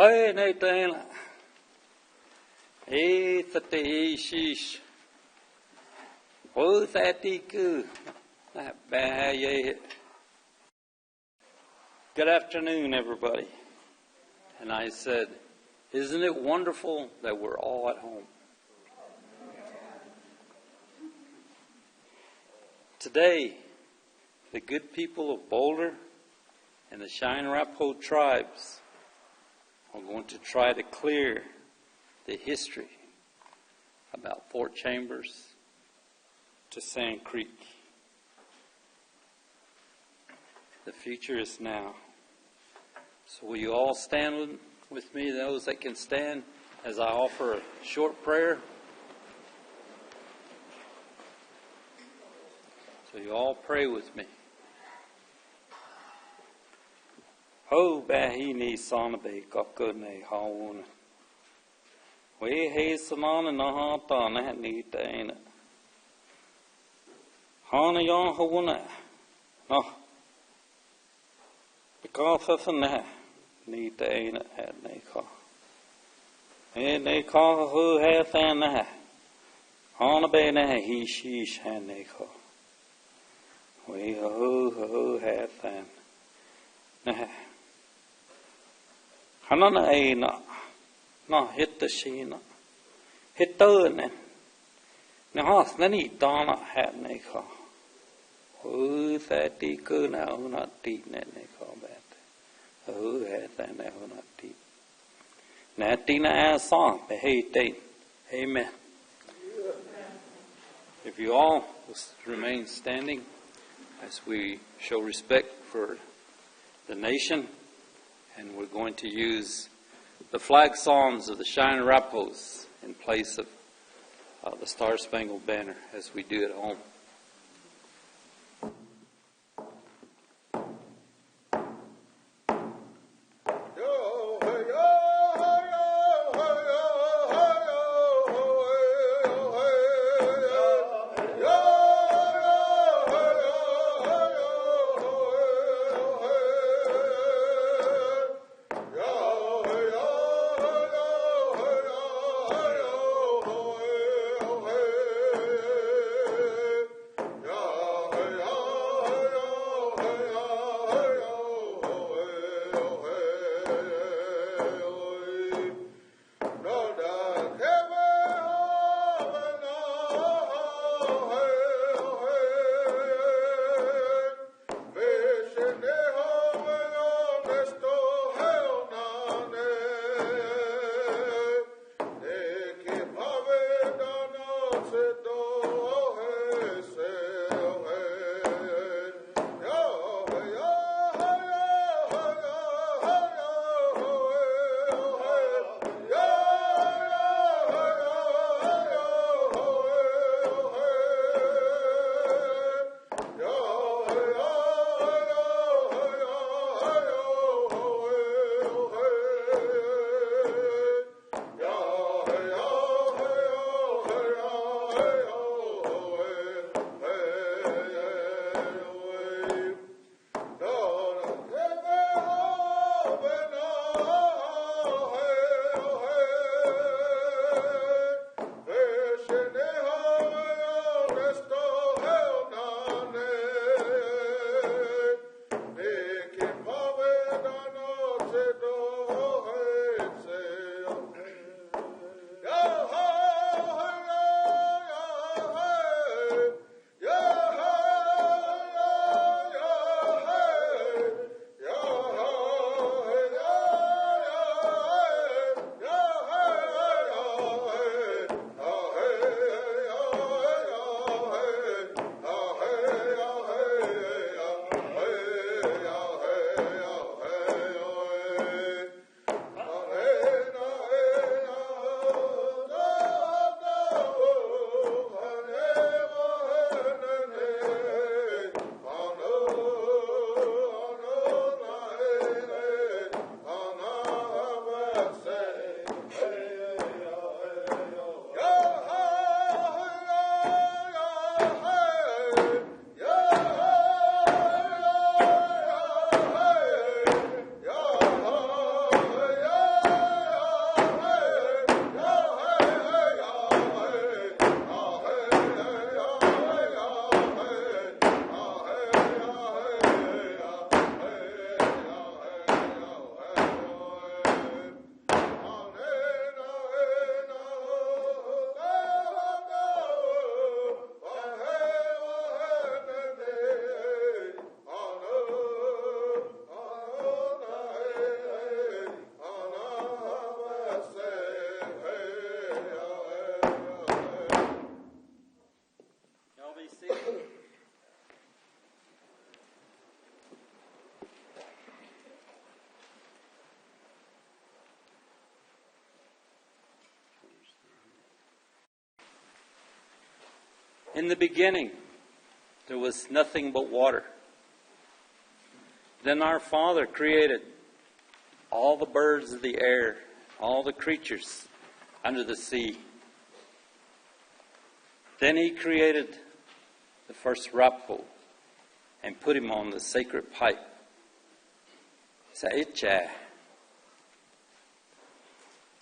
Hey, Nathan. Hey, Tati, sheesh. Oh, Tati, good. Good afternoon, everybody. And I said, isn't it wonderful that we're all at home? Today, the good people of Boulder and the Cheyenne and Arapaho tribes are going to try to clear the history about Fort Chambers to Sand Creek. The future is now. So will you all stand with me, those that can stand, as I offer a short prayer? So you all pray with me. Ho bahini sanabe kakune hauna. We he sanana nahata na ni taina. Hana yon hauna. No. Bekafafana ni taina at neka. And they call who hath an na. Hana be na he sheesh han neka. We who hath an na. Hanana aina, na hitta shina, hitta ne has nani dana hat neka. Who that he could now not deep net neka bet. Who had that now not deep. Natina as song, but hey date. Amen. If you all will remain standing as we show respect for the nation. And we're going to use the flag songs of the Cheyenne and Arapahos in place of the Star Spangled Banner as we do at home. In the beginning, there was nothing but water. Then our Father created all the birds of the air, all the creatures under the sea. Then He created the first Arapaho and put him on the sacred pipe. Sa'itcha.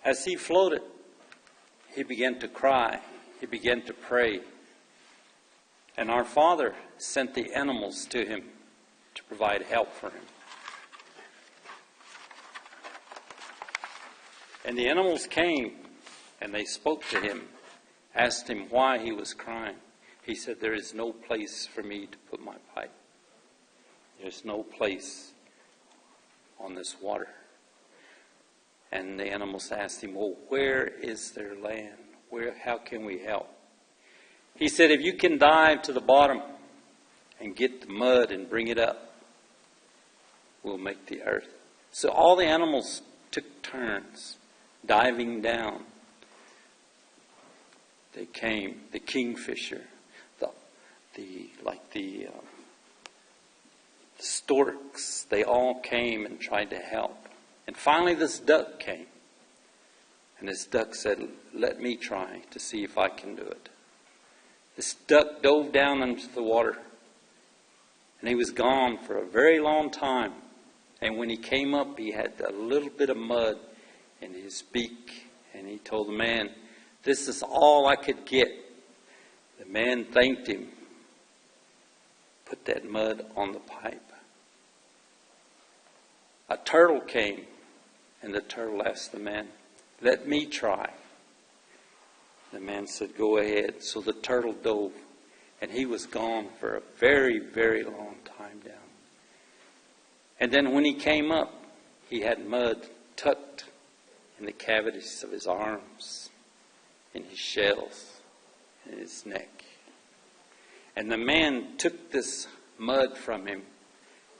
As he floated, he began to cry. He began to pray. And our Father sent the animals to him to provide help for him. And the animals came and they spoke to him, asked him why he was crying. He said, "There is no place for me to put my pipe. There's no place on this water." And the animals asked him, "Well, where is their land? How can we help?" He said, "If you can dive to the bottom and get the mud and bring it up, we'll make the earth." So all the animals took turns diving down. They came, the kingfisher, the storks, they all came and tried to help. And finally this duck came. And this duck said, "Let me try to see if I can do it." This duck dove down into the water. And he was gone for a very long time. And when he came up, he had a little bit of mud in his beak. And he told the man, "This is all I could get." The man thanked him, put that mud on the pipe. A turtle came, and the turtle asked the man, "Let me try." The man said, "Go ahead." So the turtle dove, and he was gone for a very, very long time down. And then when he came up, he had mud tucked in the cavities of his arms, in his shells, in his neck. And the man took this mud from him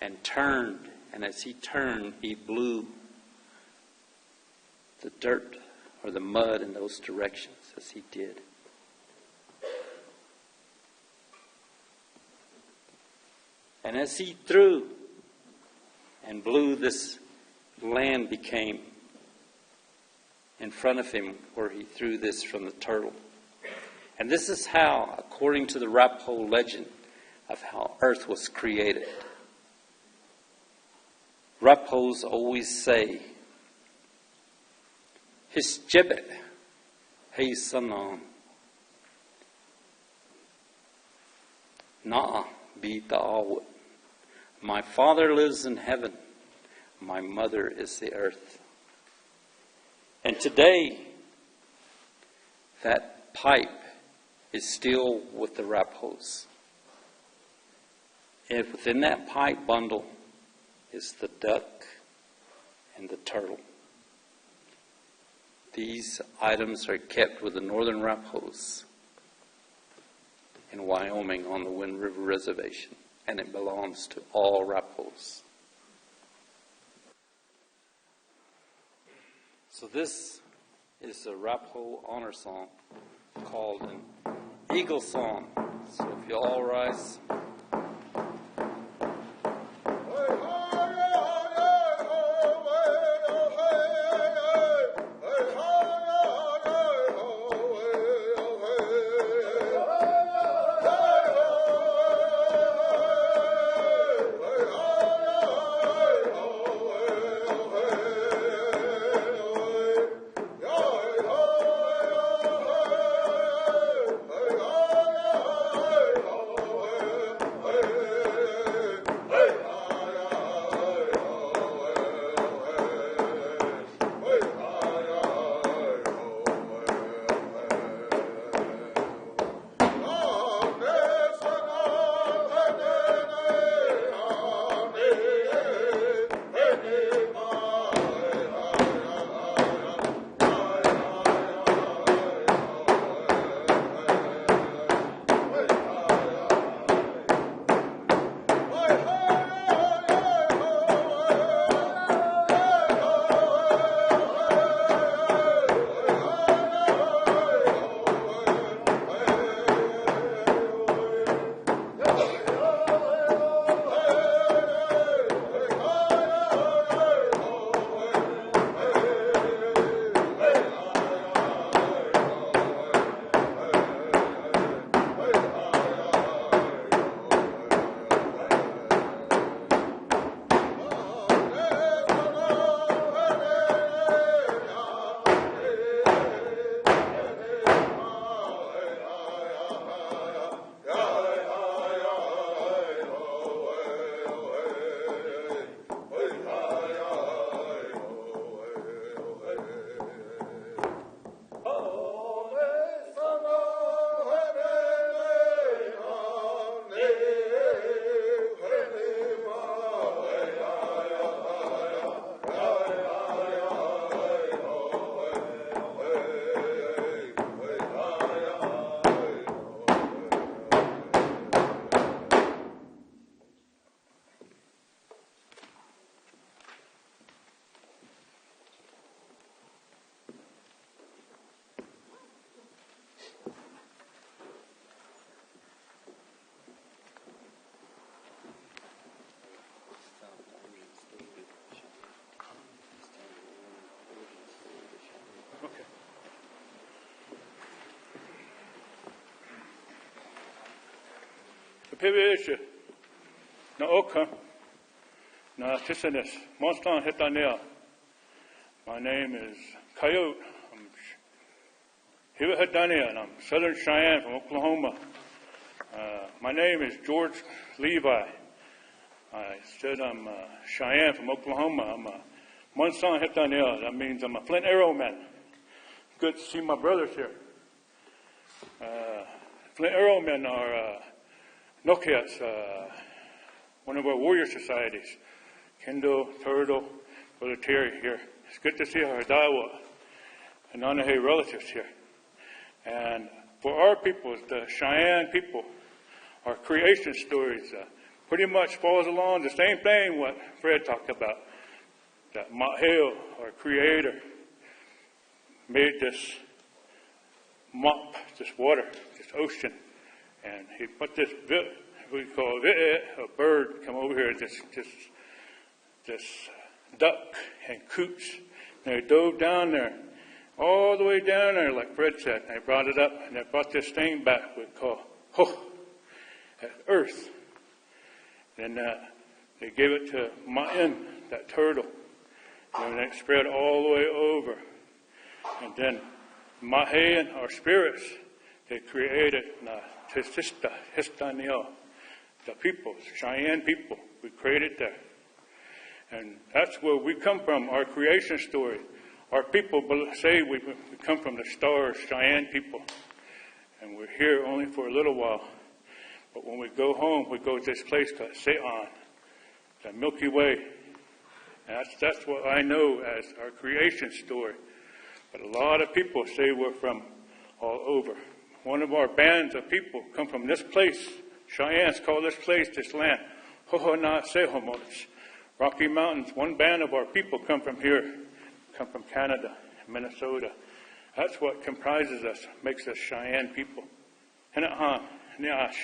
and turned. And as he turned, he blew the dirt or the mud in those directions as he did. And as he threw and blew, this land became in front of him where he threw this from the turtle. And this is how, according to the Arapaho legend, of how earth was created. Arapahos always say, "His jibet, hey sanan, na'a be ta'awut." My Father lives in heaven. My mother is the earth. And today, that pipe is still with the Arapahos. And within that pipe bundle is the duck and the turtle. These items are kept with the Northern Arapahos in Wyoming on the Wind River Reservation, and it belongs to all Arapahos. So this is a Arapaho honor song called an Eagle Song. So if you all rise. Pivish, na Oka, na Tisanis, Monstan Hitanea. My name is Coyote. I'm Hiva Hitanea, and I'm Southern Cheyenne from Oklahoma. My name is George Levi. I said I'm Cheyenne from Oklahoma. I'm a Monstan Hitanea. That means I'm a Flint Arrow man. Good to see my brothers here. Flint Arrow men are Nokiats, one of our warrior societies. Kendall, Turtle, Brother Terry here. It's good to see our Daiwa and Nanahe relatives here. And for our people, the Cheyenne people, our creation stories pretty much falls along the same thing what Fred talked about. That Maheo, our creator, made this mop, this water, this ocean, and he put this we call it a bird, come over here, this duck and coots, and they dove down there, all the way down there, like Fred said, and they brought it up, and they brought this thing back we call earth. Then they gave it to Ma'in, that turtle, and it spread all the way over. And then Mahayan, our spirits, they created Histanio, the people, Cheyenne people. We created that. And that's where we come from, our creation story. Our people say we come from the stars, Cheyenne people. And we're here only for a little while. But when we go home, we go to this place called Seon, the Milky Way. And that's what I know as our creation story. But a lot of people say we're from all over. One of our bands of people come from this place. Cheyennes call this place, this land, Hohona Sehomots, Rocky Mountains. One band of our people come from here, come from Canada, Minnesota. That's what comprises us, makes us Cheyenne people. Henahan, Niash.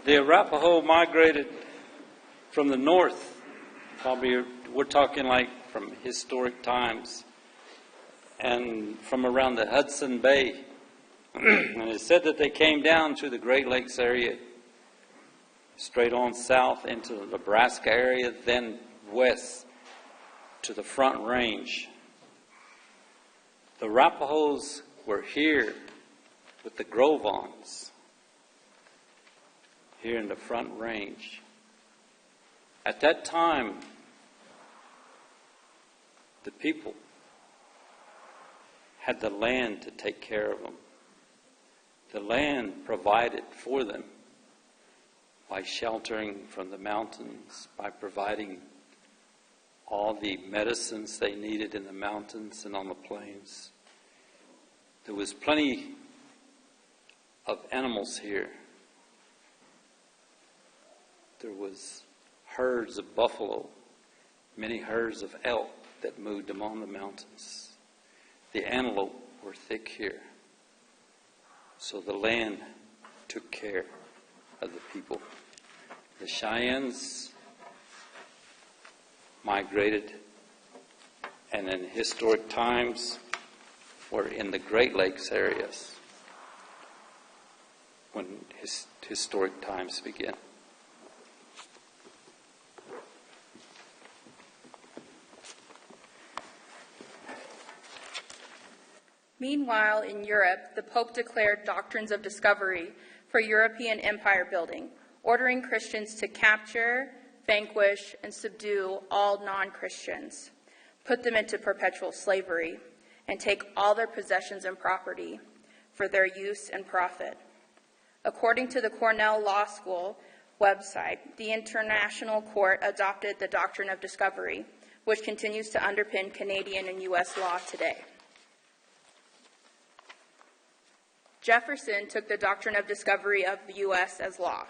The Arapaho migrated from the north, probably we're talking like from historic times, and from around the Hudson Bay. And it said that they came down to the Great Lakes area, straight on south into the Nebraska area, then west to the Front Range. The Arapahos were here with the Grovons, here in the Front Range. At that time, the people had the land to take care of them. The land provided for them by sheltering from the mountains, by providing all the medicines they needed in the mountains and on the plains. There was plenty of animals here. There was herds of buffalo, many herds of elk that moved among the mountains. The antelope were thick here. So the land took care of the people. The Cheyennes migrated, and in historic times were in the Great Lakes areas when historic times began. Meanwhile, in Europe, the Pope declared doctrines of discovery for European empire building, ordering Christians to capture, vanquish, and subdue all non-Christians, put them into perpetual slavery, and take all their possessions and property for their use and profit. According to the Cornell Law School website, the International Court adopted the doctrine of discovery, which continues to underpin Canadian and U.S. law today. Jefferson took the doctrine of discovery of the U.S. as law.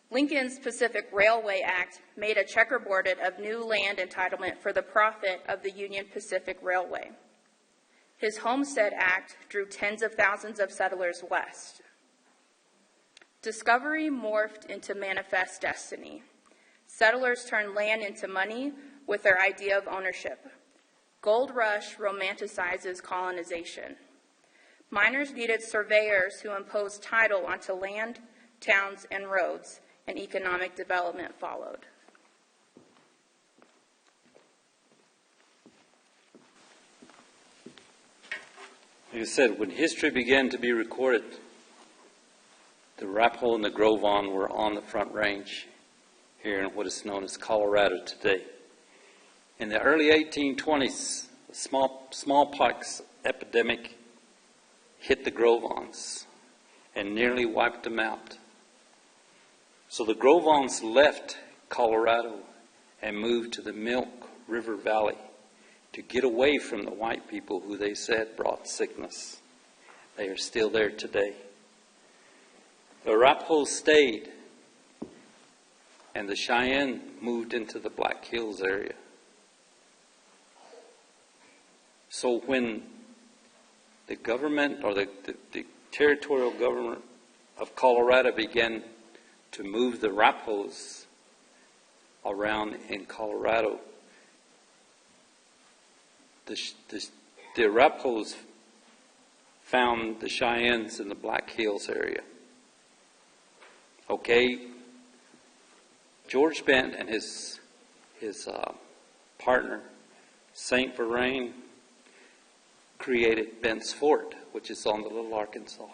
Lincoln's Pacific Railway Act made a checkerboard of new land entitlement for the profit of the Union Pacific Railway. His Homestead Act drew tens of thousands of settlers west. Discovery morphed into manifest destiny. Settlers turned land into money with their idea of ownership. Gold Rush romanticizes colonization. Miners needed surveyors who imposed title onto land, towns, and roads, and economic development followed. Like I said, when history began to be recorded, the Arapaho and the Grovon were on the Front Range here in what is known as Colorado today. In the early 1820s, the smallpox epidemic hit the Grovons and nearly wiped them out. So the Grovons left Colorado and moved to the Milk River Valley to get away from the white people who they said brought sickness. They are still there today. The Arapaho stayed, and the Cheyenne moved into the Black Hills area. So when the government, or the territorial government of Colorado began to move the Arapahos around in Colorado, the Arapahos found the Cheyennes in the Black Hills area. Okay, George Bent and his partner, St. Verrain, created Bent's Fort, which is on the Little Arkansas.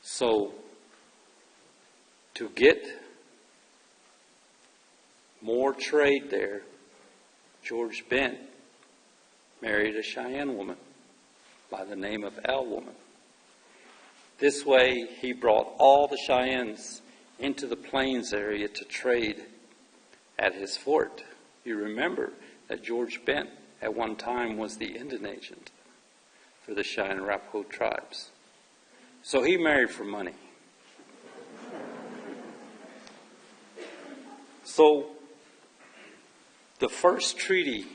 So, to get more trade there, George Bent married a Cheyenne woman by the name of Al Woman. This way, he brought all the Cheyennes into the plains area to trade at his fort. You remember that George Bent at one time was the Indian agent for the Cheyenne and Arapaho tribes. So he married for money. So the first treaty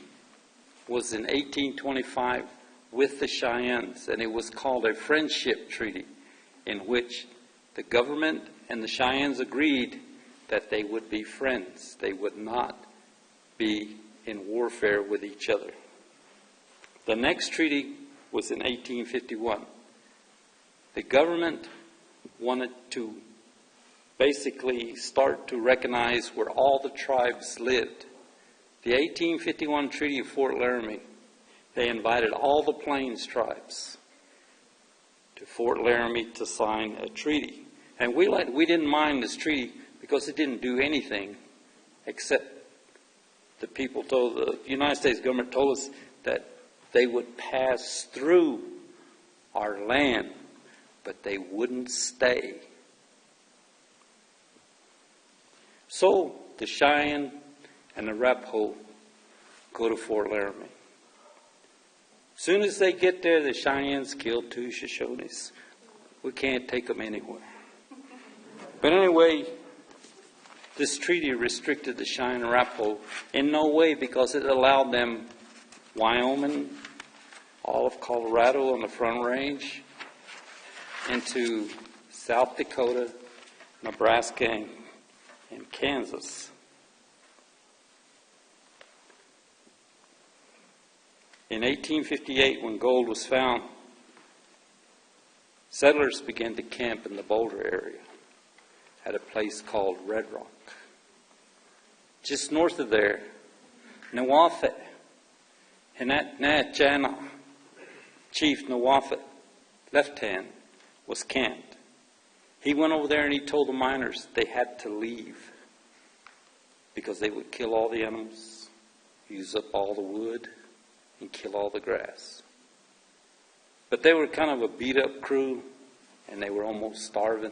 was in 1825 with the Cheyennes, and it was called a friendship treaty, in which The government and the Cheyennes agreed that they would be friends. They would not be in warfare with each other. The next treaty was in 1851. The government wanted to basically start to recognize where all the tribes lived. The 1851 Treaty of Fort Laramie, they invited all the Plains tribes to Fort Laramie to sign a treaty. And we didn't mind this treaty because it didn't do anything except the United States government told us that they would pass through our land, but they wouldn't stay. So the Cheyenne and Arapaho go to Fort Laramie. As soon as they get there, the Cheyennes kill 2 Shoshones. We can't take them anywhere. But anyway, this treaty restricted the Cheyenne and Arapaho in no way because it allowed them Wyoming, all of Colorado on the Front Range, into South Dakota, Nebraska, and Kansas. In 1858, when gold was found, settlers began to camp in the Boulder area at a place called Red Rock. Just north of there, Nawafet and Natjana, Chief Nawafet, left hand, was camped. He went over there and he told the miners they had to leave because they would kill all the animals, use up all the wood, and kill all the grass. But they were kind of a beat-up crew, and they were almost starving.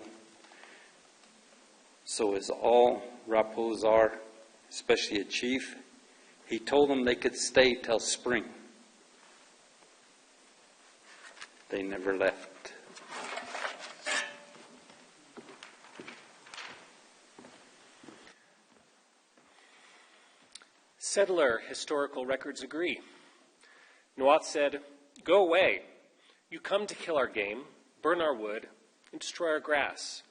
So as all Rapos are, especially a chief, he told them they could stay till spring. They never left. Settler historical records agree. Nuat said, "Go away. You come to kill our game, burn our wood, and destroy our grass."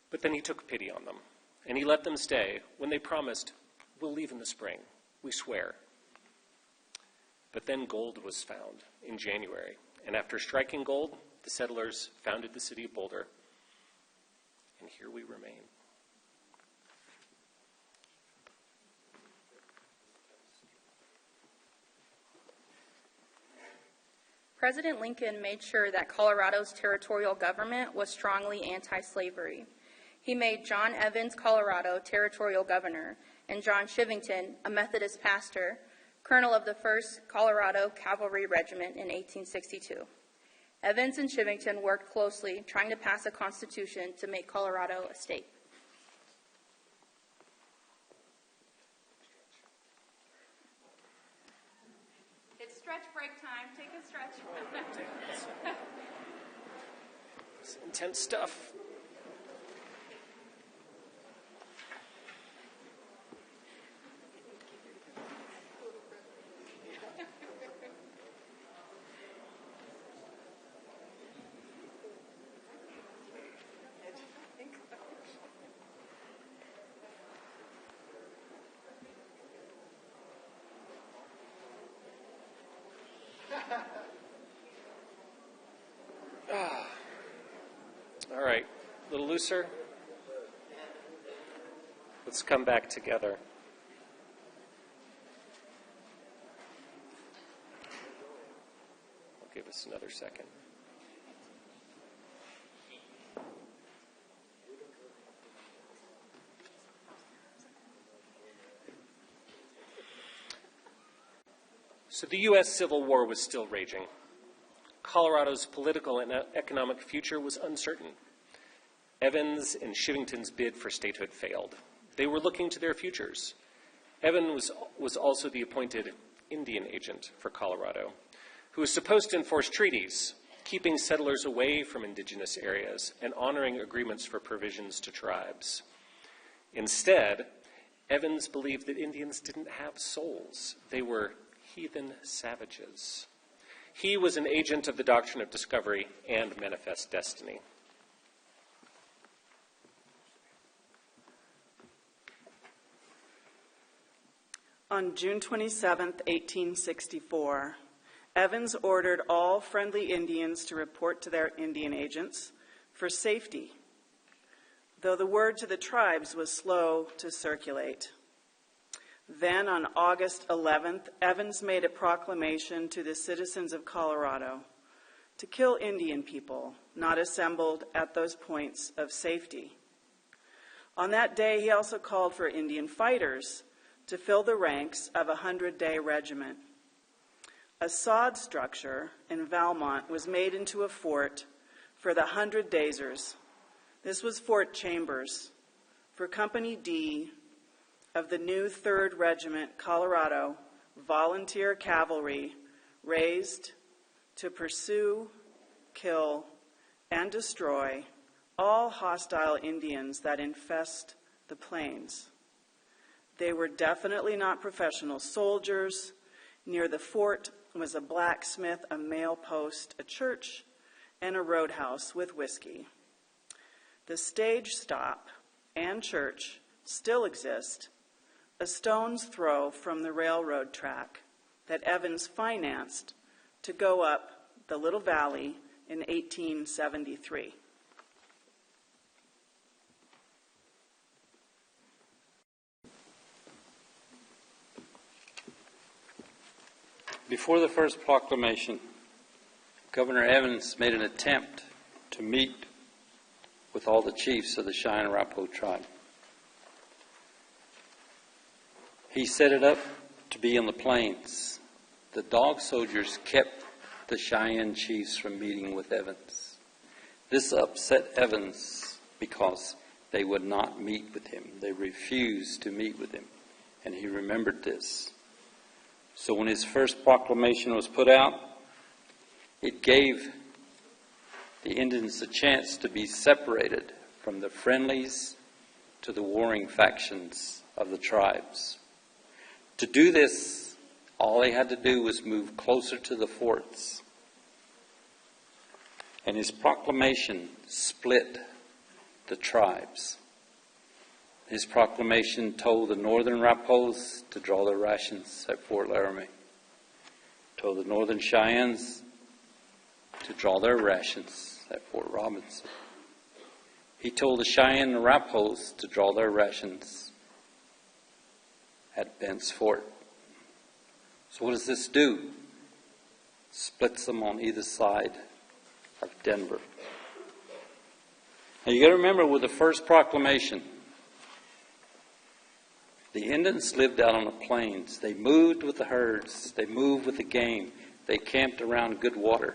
But then he took pity on them, and he let them stay when they promised, "We'll leave in the spring. We swear." But then gold was found in January, and after striking gold, the settlers founded the city of Boulder. And here we remain. President Lincoln made sure that Colorado's territorial government was strongly anti-slavery. He made John Evans, Colorado, territorial governor, and John Shivington, a Methodist pastor, colonel of the 1st Colorado Cavalry Regiment in 1862. Evans and Shivington worked closely, trying to pass a constitution to make Colorado a state. It's stretch break time. Take a stretch. It's intense stuff. All right, a little looser. Let's come back together. I'll give us another second. So the U.S. Civil War was still raging. Colorado's political and economic future was uncertain. Evans and Shivington's bid for statehood failed. They were looking to their futures. Evans was also the appointed Indian agent for Colorado, who was supposed to enforce treaties, keeping settlers away from indigenous areas and honoring agreements for provisions to tribes. Instead, Evans believed that Indians didn't have souls. They were heathen savages. He was an agent of the doctrine of discovery and manifest destiny. On June 27, 1864, Evans ordered all friendly Indians to report to their Indian agents for safety, though the word to the tribes was slow to circulate. Then, on August 11th, Evans made a proclamation to the citizens of Colorado to kill Indian people not assembled at those points of safety. On that day, he also called for Indian fighters to fill the ranks of a 100-day regiment. A sod structure in Valmont was made into a fort for the 100 Daysers. This was Fort Chambers for Company D of the new 3rd Regiment, Colorado Volunteer Cavalry, raised to pursue, kill, and destroy all hostile Indians that infest the plains. They were definitely not professional soldiers. Near the fort was a blacksmith, a mail post, a church, and a roadhouse with whiskey. The stage stop and church still exist, a stone's throw from the railroad track that Evans financed to go up the Little Valley in 1873. Before the first proclamation, Governor Evans made an attempt to meet with all the chiefs of the Cheyenne and Arapaho tribe. He set it up to be in the plains. The dog soldiers kept the Cheyenne chiefs from meeting with Evans. This upset Evans because they would not meet with him. They refused to meet with him, and he remembered this. So when his first proclamation was put out, it gave the Indians a chance to be separated from the friendlies to the warring factions of the tribes. To do this, all they had to do was move closer to the forts. And his proclamation split the tribes. His proclamation told the northern Arapahos to draw their rations at Fort Laramie. Told the northern Cheyennes to draw their rations at Fort Robinson. He told the Cheyenne and Arapahos to draw their rations at Bent's Fort. So what does this do? Splits them on either side of Denver. Now you got to remember, with the first proclamation, the Indians lived out on the plains. They moved with the herds. They moved with the game. They camped around good water.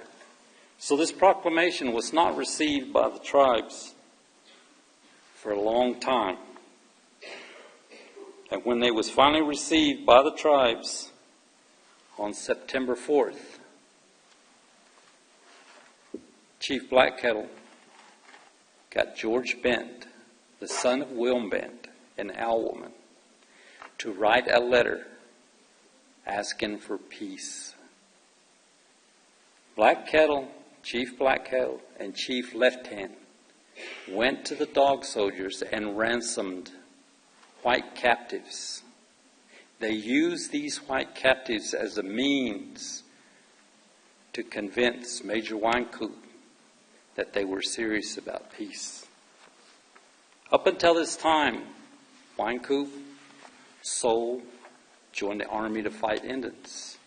So this proclamation was not received by the tribes for a long time. And when it was finally received by the tribes on September 4th, Chief Black Kettle got George Bent, the son of William Bent, an owlwoman, to write a letter asking for peace. Black Kettle, Chief Black Kettle, and Chief Left Hand went to the dog soldiers and ransomed white captives. They used these white captives as a means to convince Major Wynkoop that they were serious about peace. Up until this time, Wynkoop, Soul joined the army to fight Indians.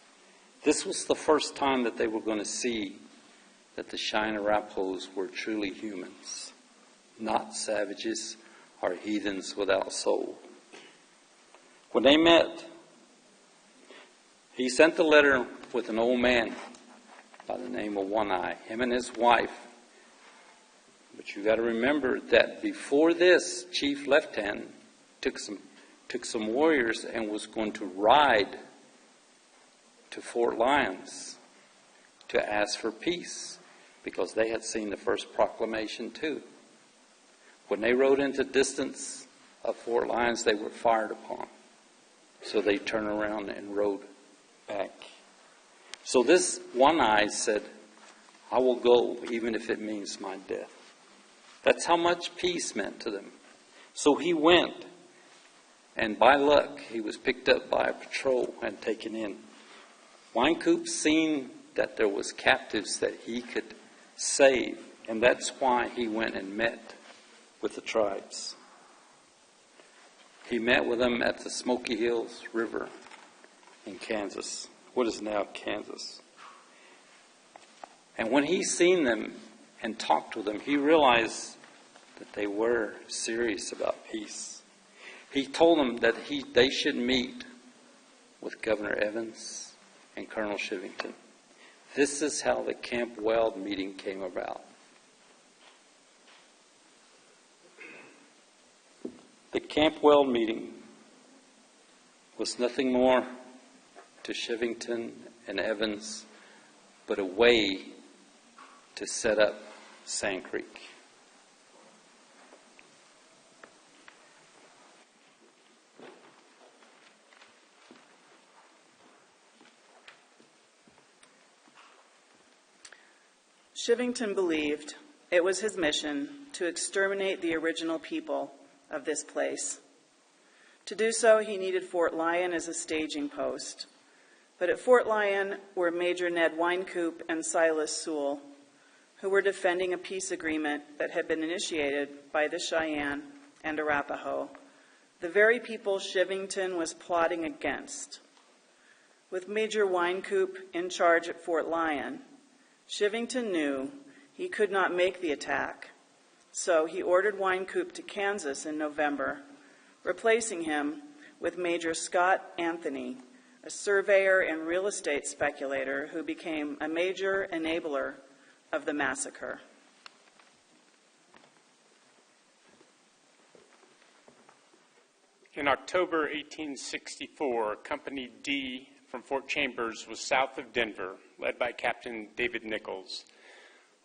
This was the first time that they were going to see that the Cheyenne Arapahos were truly humans, not savages or heathens without soul. When they met, he sent the letter with an old man by the name of One Eye, him and his wife. But you got to remember that before this, Chief Left Hand took some warriors and was going to ride to Fort Lyons to ask for peace, because they had seen the first proclamation too. When they rode into distance of Fort Lyons, they were fired upon. So they turned around and rode back. So this One Eye said, I will go even if it means my death. That's how much peace meant to them. So he went. and by luck, he was picked up by a patrol and taken in. Wynkoop seen that there was captives that he could save, and that's why he went and met with the tribes. He met with them at the Smoky Hills River in Kansas, what is now Kansas. And when he seen them and talked with them, he realized that they were serious about peace. He told them that they should meet with Governor Evans and Colonel Chivington. This is how the Camp Weld meeting came about. The Camp Weld meeting was nothing more to Chivington and Evans but a way to set up Sand Creek. Chivington believed it was his mission to exterminate the original people of this place. To do so, he needed Fort Lyon as a staging post. But at Fort Lyon were Major Ned Wynkoop and Silas Sewell, who were defending a peace agreement that had been initiated by the Cheyenne and Arapaho, the very people Chivington was plotting against. With Major Wynkoop in charge at Fort Lyon, Chivington knew he could not make the attack, so he ordered Wynkoop to Kansas in November, replacing him with Major Scott Anthony, a surveyor and real estate speculator who became a major enabler of the massacre. In October 1864, Company D from Fort Chambers was south of Denver, led by Captain David Nichols.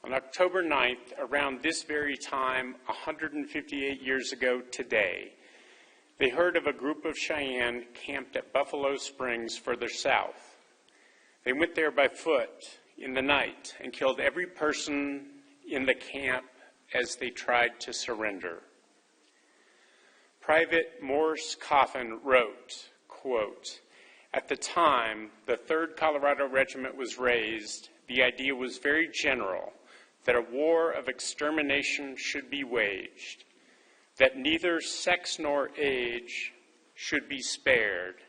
On October 9th, around this very time, 158 years ago today, they heard of a group of Cheyenne camped at Buffalo Springs further south. They went there by foot in the night and killed every person in the camp as they tried to surrender. Private Morse Coffin wrote, quote, "At the time the 3rd Colorado Regiment was raised, the idea was very general that a war of extermination should be waged, that neither sex nor age should be spared,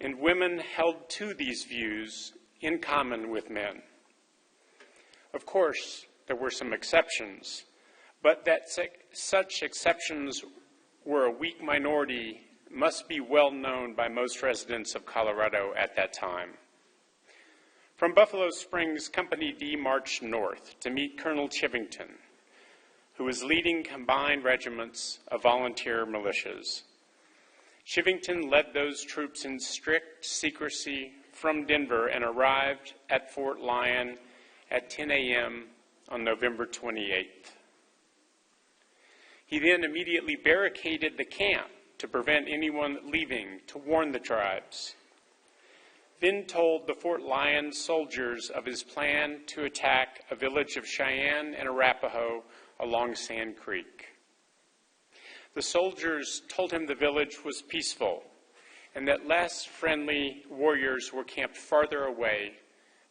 and women held to these views in common with men. Of course, there were some exceptions, but that such exceptions were a weak minority must be well known by most residents of Colorado at that time." From Buffalo Springs, Company D marched north to meet Colonel Chivington, who was leading combined regiments of volunteer militias. Chivington led those troops in strict secrecy from Denver and arrived at Fort Lyon at 10 a.m. on November 28th. He then immediately barricaded the camp to prevent anyone leaving to warn the tribes, then told the Fort Lyon soldiers of his plan to attack a village of Cheyenne and Arapaho along Sand Creek. The soldiers told him the village was peaceful and that less friendly warriors were camped farther away,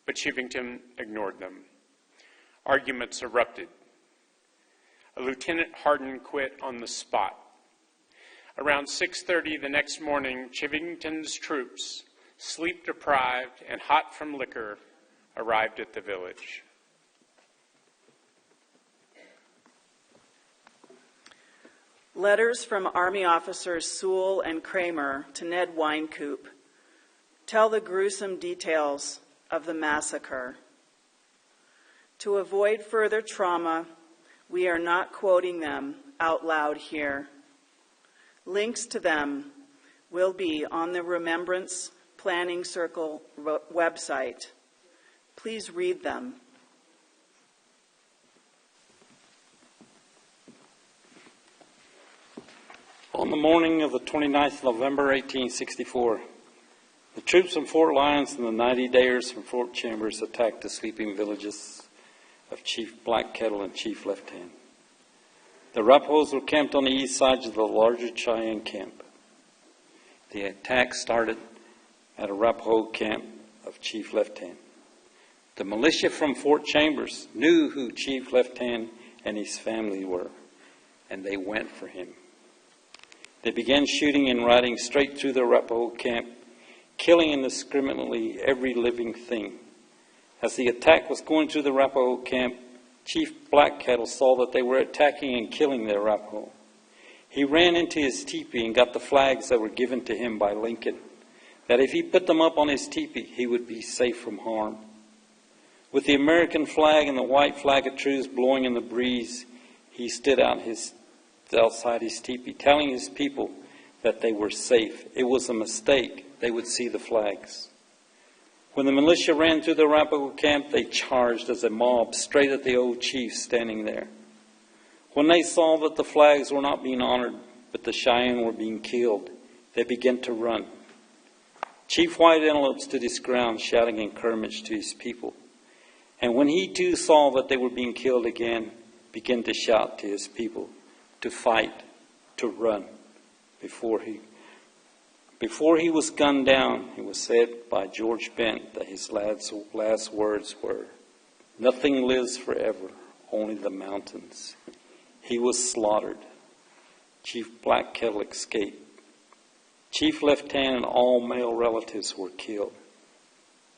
but Chivington ignored them. Arguments erupted. A Lieutenant Hardin quit on the spot. Around 6:30 the next morning, Chivington's troops, sleep-deprived and hot from liquor, arrived at the village. Letters from Army officers Sewell and Kramer to Ned Wynkoop tell the gruesome details of the massacre. To avoid further trauma, we are not quoting them out loud here. Links to them will be on the Remembrance Planning Circle website. Please read them. On the morning of the 29th of November, 1864, the troops from Fort Lyons and the 90-dayers from Fort Chambers attacked the sleeping villages of Chief Black Kettle and Chief Left Hand. The Arapahos were camped on the east sides of the larger Cheyenne camp. The attack started at Arapaho camp of Chief Left-Hand. The militia from Fort Chambers knew who Chief Left-Hand and his family were, and they went for him. They began shooting and riding straight through the Arapaho camp, killing indiscriminately every living thing. As the attack was going through the Arapaho camp, Chief Black Cattle saw that they were attacking and killing the Arapaho. He ran into his teepee and got the flags that were given to him by Lincoln, that if he put them up on his teepee, he would be safe from harm. With the American flag and the white flag of truce blowing in the breeze, he stood outside his teepee, telling his people that they were safe. It was a mistake. They would see the flags. When the militia ran through the Arapaho camp, they charged as a mob straight at the old chief standing there. When they saw that the flags were not being honored, but the Cheyenne were being killed, they began to run. Chief White Antelope stood his ground, shouting encouragement to his people. And when he too saw that they were being killed again, began to shout to his people to fight, to run. Before he was gunned down, it was said by George Bent that his last words were, "Nothing lives forever, only the mountains." He was slaughtered. Chief Black Kettle escaped. Chief Left-Hand and all male relatives were killed.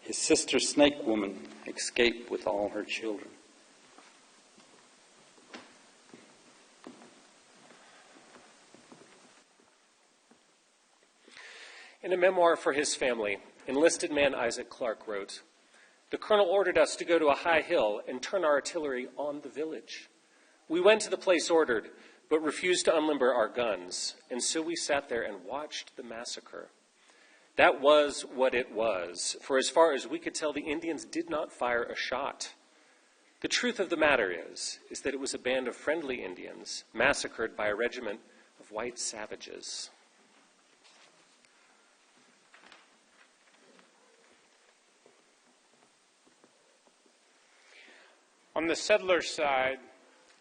His sister Snake Woman escaped with all her children. In a memoir for his family, enlisted man Isaac Clark wrote, "The colonel ordered us to go to a high hill and turn our artillery on the village. We went to the place ordered, but refused to unlimber our guns, and so we sat there and watched the massacre. That was what it was, for as far as we could tell, the Indians did not fire a shot. The truth of the matter is that it was a band of friendly Indians massacred by a regiment of white savages." On the settler side,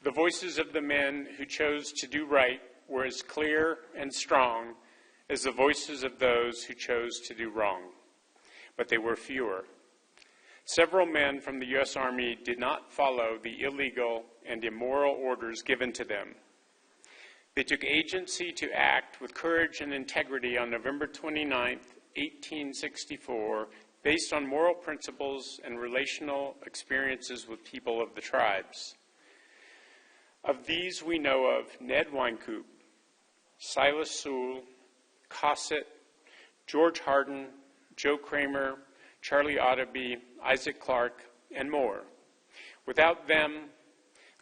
the voices of the men who chose to do right were as clear and strong as the voices of those who chose to do wrong, but they were fewer. Several men from the U.S. Army did not follow the illegal and immoral orders given to them. They took agency to act with courage and integrity on November 29, 1864, based on moral principles and relational experiences with people of the tribes. Of these we know of Ned Wynkoop, Silas Sewell, Cossett, George Hardin, Joe Kramer, Charlie Otterby, Isaac Clark, and more. Without them,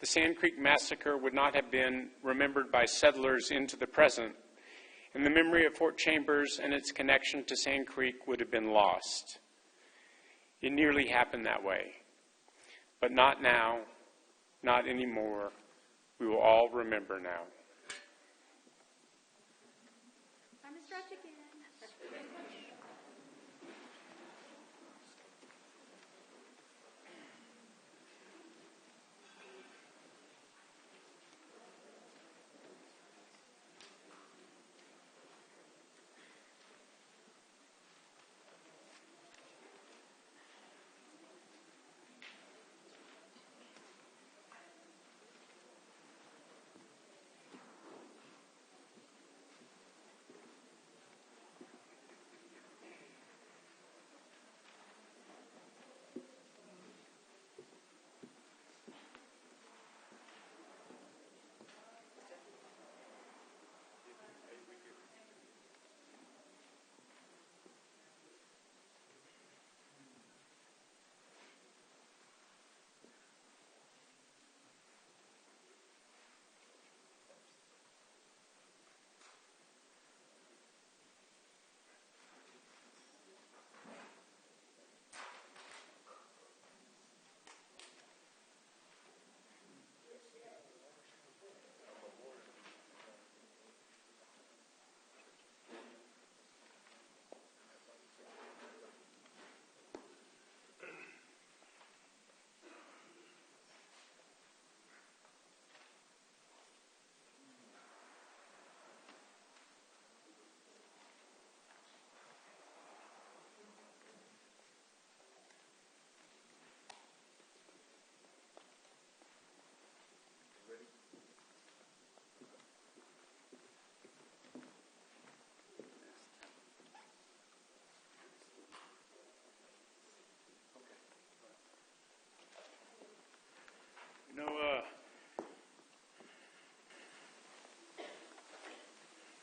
the Sand Creek Massacre would not have been remembered by settlers into the present, and the memory of Fort Chambers and its connection to Sand Creek would have been lost. It nearly happened that way, but not now, not anymore. We will all remember now. Time to stretch again.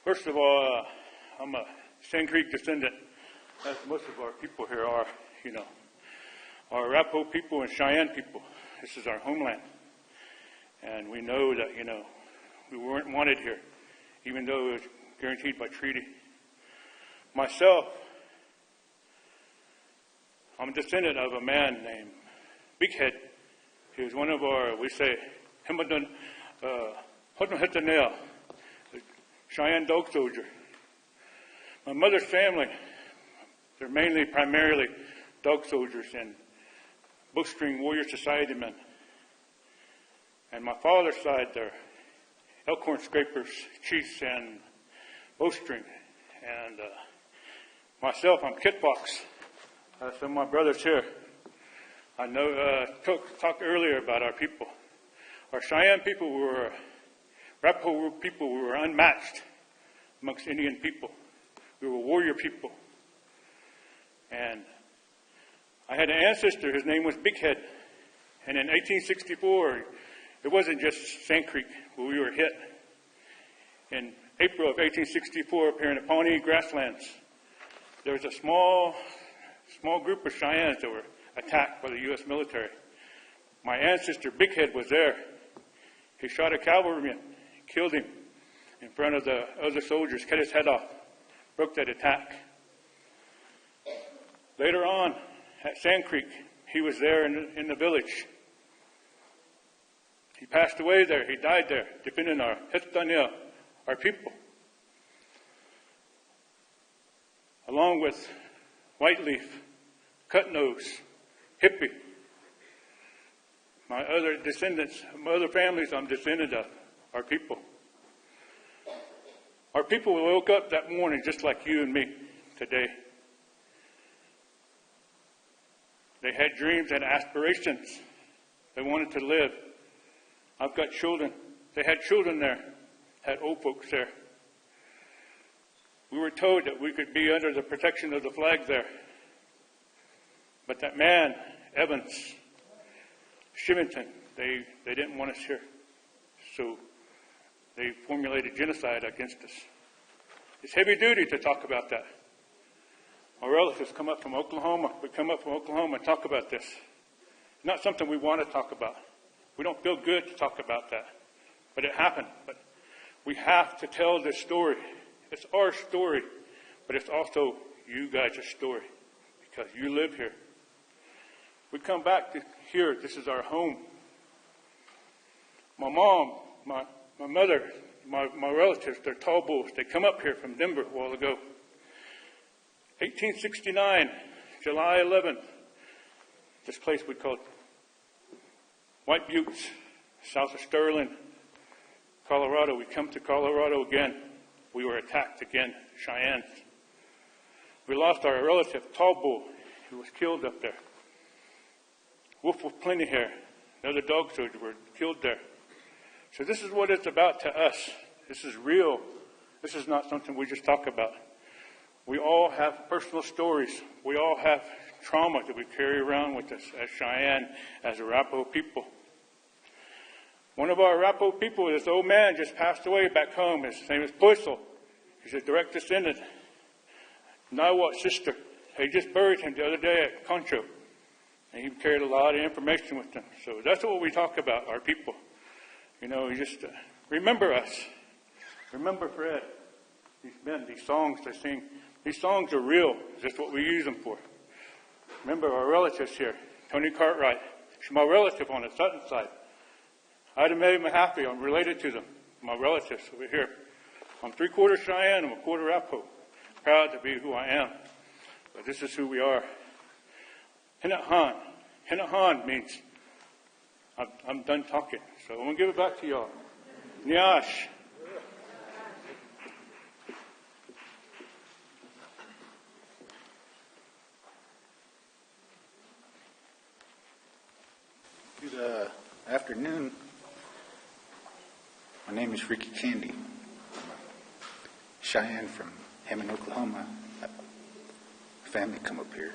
First of all, I'm a Sand Creek descendant, as most of our people here are, Our Arapaho people and Cheyenne people, this is our homeland. And we know that, we weren't wanted here, even though it was guaranteed by treaty. Myself, I'm a descendant of a man named Big Head. He was one of our, we say, Hemadan Hotnahitanea, the Cheyenne dog soldier. My mother's family, they're primarily dog soldiers and bowstring warrior society men. And my father's side, they're elkhorn scrapers, chiefs, and bowstring. And myself, I'm Kitbox. Some of my brothers here. I know, talked earlier about our people. Our Cheyenne people Arapaho people were unmatched amongst Indian people. We were warrior people. And I had an ancestor, his name was Big Head. And in 1864, it wasn't just Sand Creek where we were hit. In April of 1864, up here in the Pawnee grasslands, there was a small group of Cheyennes that were attacked by the U.S. military. My ancestor, Big Head, was there. He shot a cavalryman, killed him in front of the other soldiers, cut his head off, broke that attack. Later on, at Sand Creek, he was there in the village. He passed away there. He died there, defending our Hetania, our people. Along with Whiteleaf, Cutnose, Hippie. My other descendants, my other families I'm descendant of, our people. Our people woke up that morning just like you and me today. They had dreams and aspirations. They wanted to live. I've got children. They had children there, had old folks there. We were told that we could be under the protection of the flag there. But that man, Evans, Shivington, they didn't want us here. So they formulated genocide against us. It's heavy duty to talk about that. Our relatives come up from Oklahoma. We come up from Oklahoma and talk about this. Not something we want to talk about. We don't feel good to talk about that. But it happened. But we have to tell this story. It's our story, but it's also you guys' story because you live here. We come back to here. This is our home. My mom, my mother, my relatives, they're tall bulls. They come up here from Denver a while ago. 1869, July 11th, this place we called White Buttes, south of Sterling, Colorado. We come to Colorado again. We were attacked again, Cheyennes. We lost our relative, Tall Bull, who was killed up there. Wolf with Plenty Hair, another dog soldier, were killed there. So this is what it's about to us. This is real. This is not something we just talk about. We all have personal stories. We all have trauma that we carry around with us as Cheyenne, as Arapaho people. One of our Arapaho people, this old man, just passed away back home. His name is Poisel. He's a direct descendant. Nawat's sister. They just buried him the other day at Concho. And he carried a lot of information with him. So that's what we talk about, our people. You just remember us. Remember Fred. These men, these songs they sing. These songs are real. That's what we use them for. Remember our relatives here. Tony Cartwright. She's my relative on the Sutton side. Ida Mae Mahaffey, I'm related to them. My relatives over here. I'm 3/4 Cheyenne. I'm a quarter Arapaho. Proud to be who I am. But this is who we are. Hinahan. Hinahan means I'm done talking. So I'm going to give it back to y'all. Nyash. Good afternoon. My name is Ricky Candy. I'm a Cheyenne from Hammond, Oklahoma. Family come up here.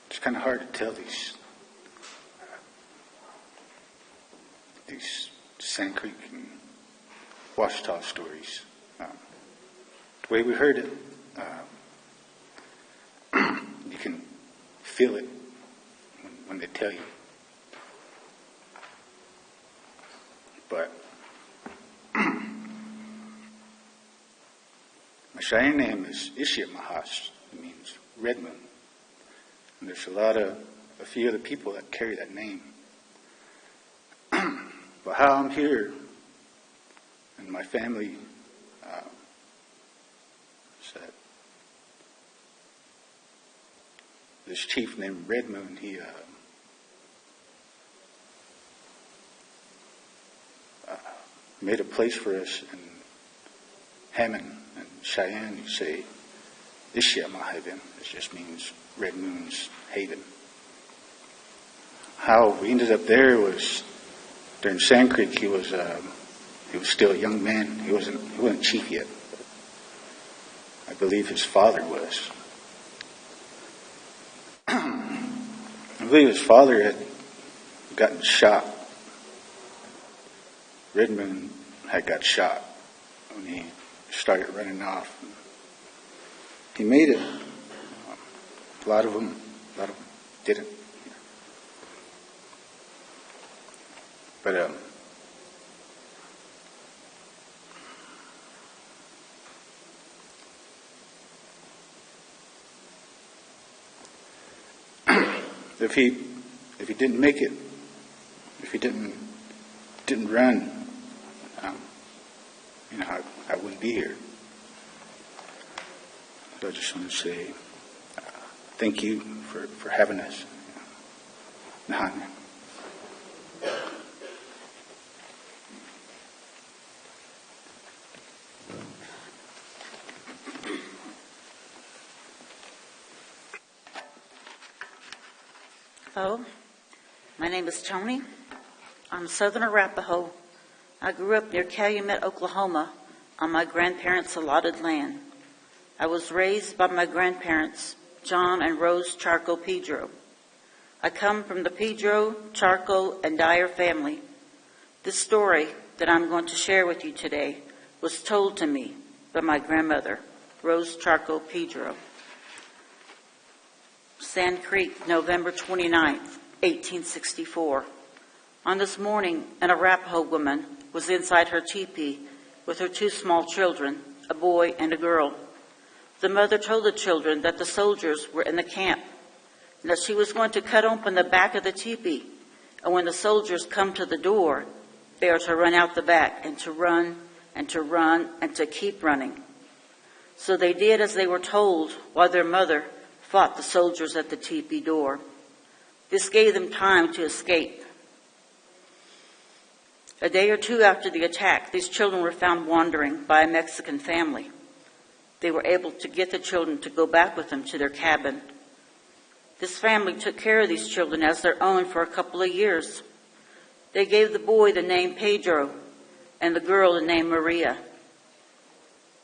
It's kind of hard to tell these Sand Creek and Washita stories. The way we heard it, you can feel it when they tell you. But my Cheyenne name is Ishiamahash. It means red moon. And there's a few other people that carry that name. But how I'm here and my family said, this chief named Red Moon, he made a place for us in Hammond and Cheyenne. You say Ishiamahaven. It just means Red Moon's haven. How we ended up there was during Sand Creek. He was still a young man. He wasn't chief yet. I believe his father was. I believe his father had gotten shot. Red Moon had got shot when he started running off. He made it. A lot of them didn't. But if he didn't make it, if he didn't run, I wouldn't be here. So I just want to say thank you for having us. Nahan. Hello, my name is Tony. I'm Southern Arapaho. I grew up near Calumet, Oklahoma, on my grandparents' allotted land. I was raised by my grandparents, John and Rose Charco Pedro. I come from the Pedro, Charco, and Dyer family. This story that I'm going to share with you today was told to me by my grandmother, Rose Charco Pedro. Sand Creek, November 29th, 1864. On this morning, an Arapaho woman was inside her teepee with her two small children, a boy and a girl. The mother told the children that the soldiers were in the camp and that she was going to cut open the back of the teepee, and when the soldiers come to the door, they are to run out the back and to run and to run and to keep running. So they did as they were told, while their mother fought the soldiers at the teepee door. This gave them time to escape. A day or two after the attack, these children were found wandering by a Mexican family. They were able to get the children to go back with them to their cabin. This family took care of these children as their own for a couple of years. They gave the boy the name Pedro and the girl the name Maria.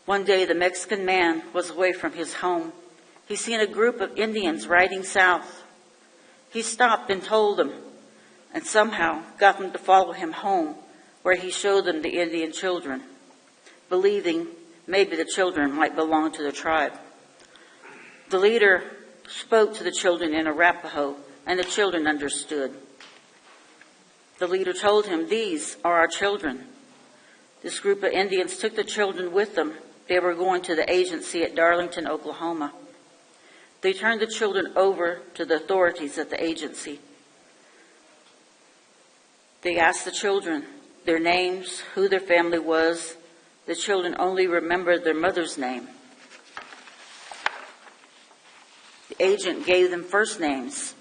One day, the Mexican man was away from his home. He seen a group of Indians riding south. He stopped and told them, and somehow got them to follow him home, where he showed them the Indian children, believing maybe the children might belong to the tribe. The leader spoke to the children in Arapaho, and the children understood. The leader told him, "These are our children." This group of Indians took the children with them. They were going to the agency at Darlington, Oklahoma. They turned the children over to the authorities at the agency. They asked the children their names, who their family was. The children only remembered their mother's name. The agent gave them first names,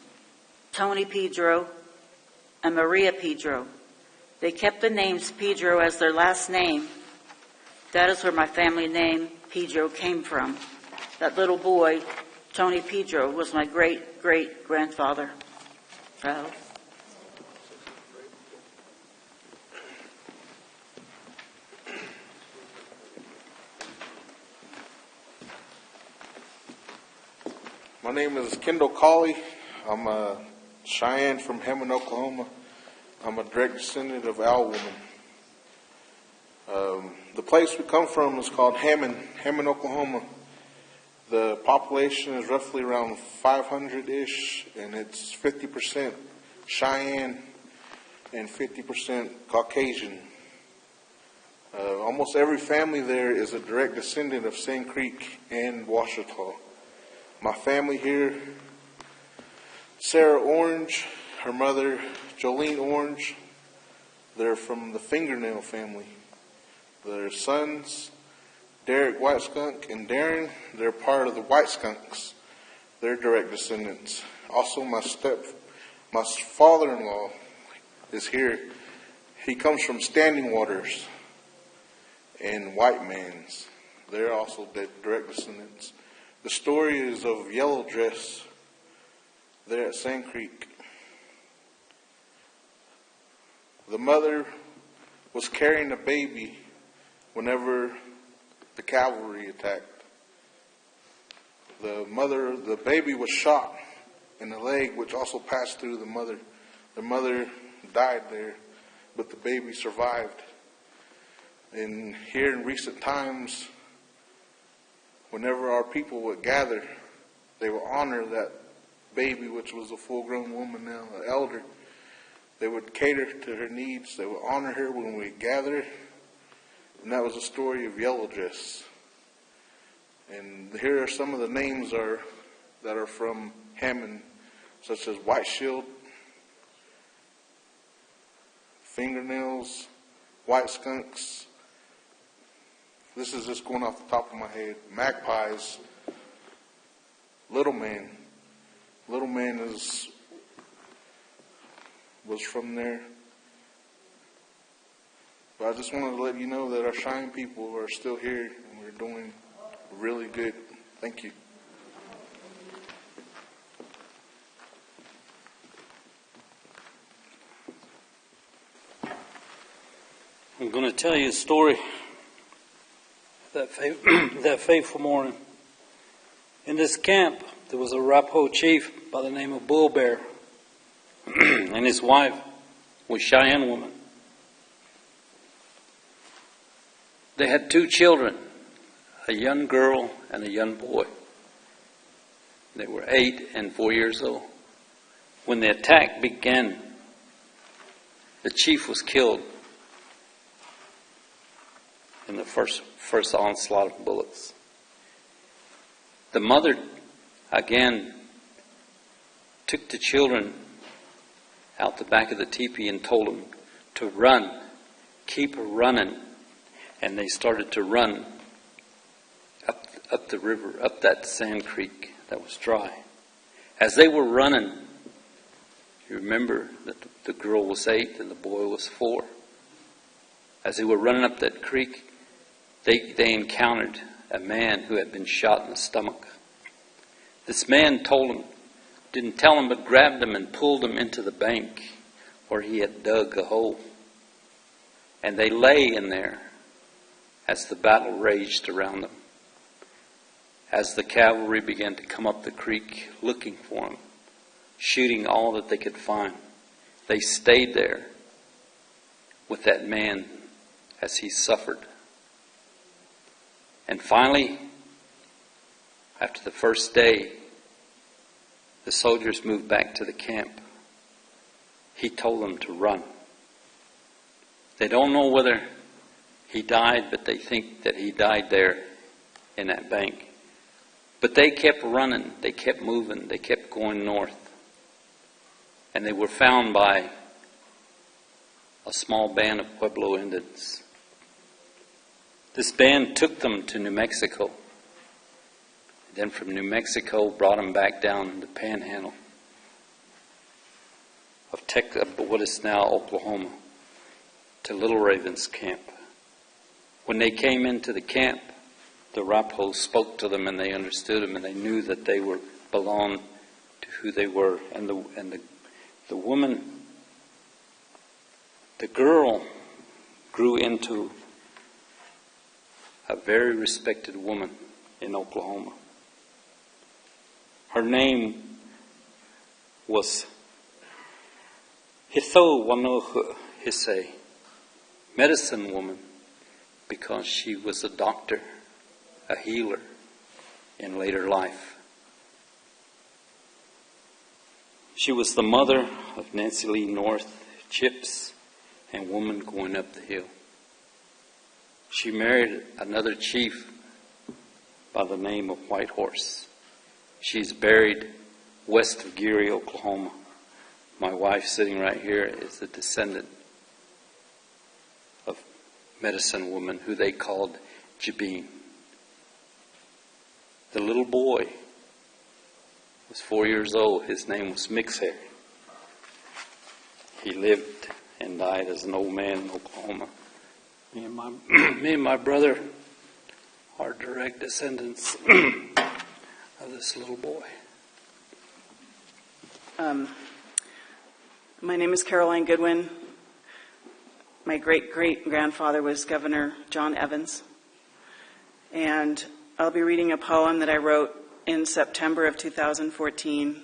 Tony Pedro and Maria Pedro. They kept the names Pedro as their last name. That is where my family name Pedro came from. That little boy, Tony Pedro, was my great-great-grandfather. My name is Kendall Cawley. I'm a Cheyenne from Hammond, Oklahoma. I'm a direct descendant of Owl Woman. The place we come from is called Hammond, Oklahoma. The population is roughly around 500-ish, and it's 50% Cheyenne and 50% Caucasian. Almost every family there is a direct descendant of Sand Creek and Ouachita. My family here, Sarah Orange, her mother Jolene Orange, they're from the Fingernail family. Their sons, Derek White Skunk and Darren, they're part of the White Skunks. They're direct descendants. Also, my father-in-law is here. He comes from Standing Waters and White Man's. They're also direct descendants. The story is of Yellow Dress there at Sand Creek. The mother was carrying a baby whenever the cavalry attacked. The baby was shot in the leg, which also passed through the mother. The mother died there, but the baby survived. And here in recent times, whenever our people would gather, they would honor that baby, which was a full-grown woman now, an elder. They would cater to her needs. They would honor her when we gather. And that was the story of Yellow Dress. And here are some of the names that are from Hammond, such as White Shield, Fingernails, White Skunks. This is just going off the top of my head. Magpies, Little Man. Little Man was from there. But I just wanted to let you know that our Cheyenne people are still here and we're doing really good. Thank you. I'm going to tell you a story that fateful morning. In this camp, there was a Arapaho chief by the name of Bull Bear, and his wife was a Cheyenne woman. They had 2 children, a young girl and a young boy. They were 8 and 4 years old. When the attack began, the chief was killed in the first onslaught of bullets. The mother, again, took the children out the back of the teepee and told them to run, keep running. And they started to run up the river, up that Sand Creek that was dry. As they were running, you remember that the girl was 8 and the boy was 4. As they were running up that creek, they encountered a man who had been shot in the stomach. This man didn't tell them, but grabbed them and pulled them into the bank where he had dug a hole. And they lay in there as the battle raged around them. As the cavalry began to come up the creek looking for them, shooting all that they could find, they stayed there with that man as he suffered. And finally, after the first day, the soldiers moved back to the camp. He told them to run. They don't know whether he died, but they think that he died there in that bank. But they kept running, they kept moving, they kept going north. And they were found by a small band of Pueblo Indians. This band took them to New Mexico. Then from New Mexico brought them back down the panhandle of what is now Oklahoma, to Little Raven's camp. When they came into the camp, the Arapahos spoke to them and they understood them and they knew that they belonged to who they were. And the woman, the girl, grew into a very respected woman in Oklahoma. Her name was Hitho Wanohu Hisse, medicine woman. because she was a doctor, a healer in later life. She was the mother of Nancy Lee North, Chips, and Woman Going Up the Hill. She married another chief by the name of White Horse. She's buried west of Geary, Oklahoma. My wife sitting right here is a descendant of medicine woman who they called Jabin. The little boy was 4 years old. His name was Mixhair. He lived and died as an old man in Oklahoma. Me and my brother are direct descendants of this little boy. My name is Caroline Goodwin. My great-great-grandfather was Governor John Evans. And I'll be reading a poem that I wrote in September of 2014.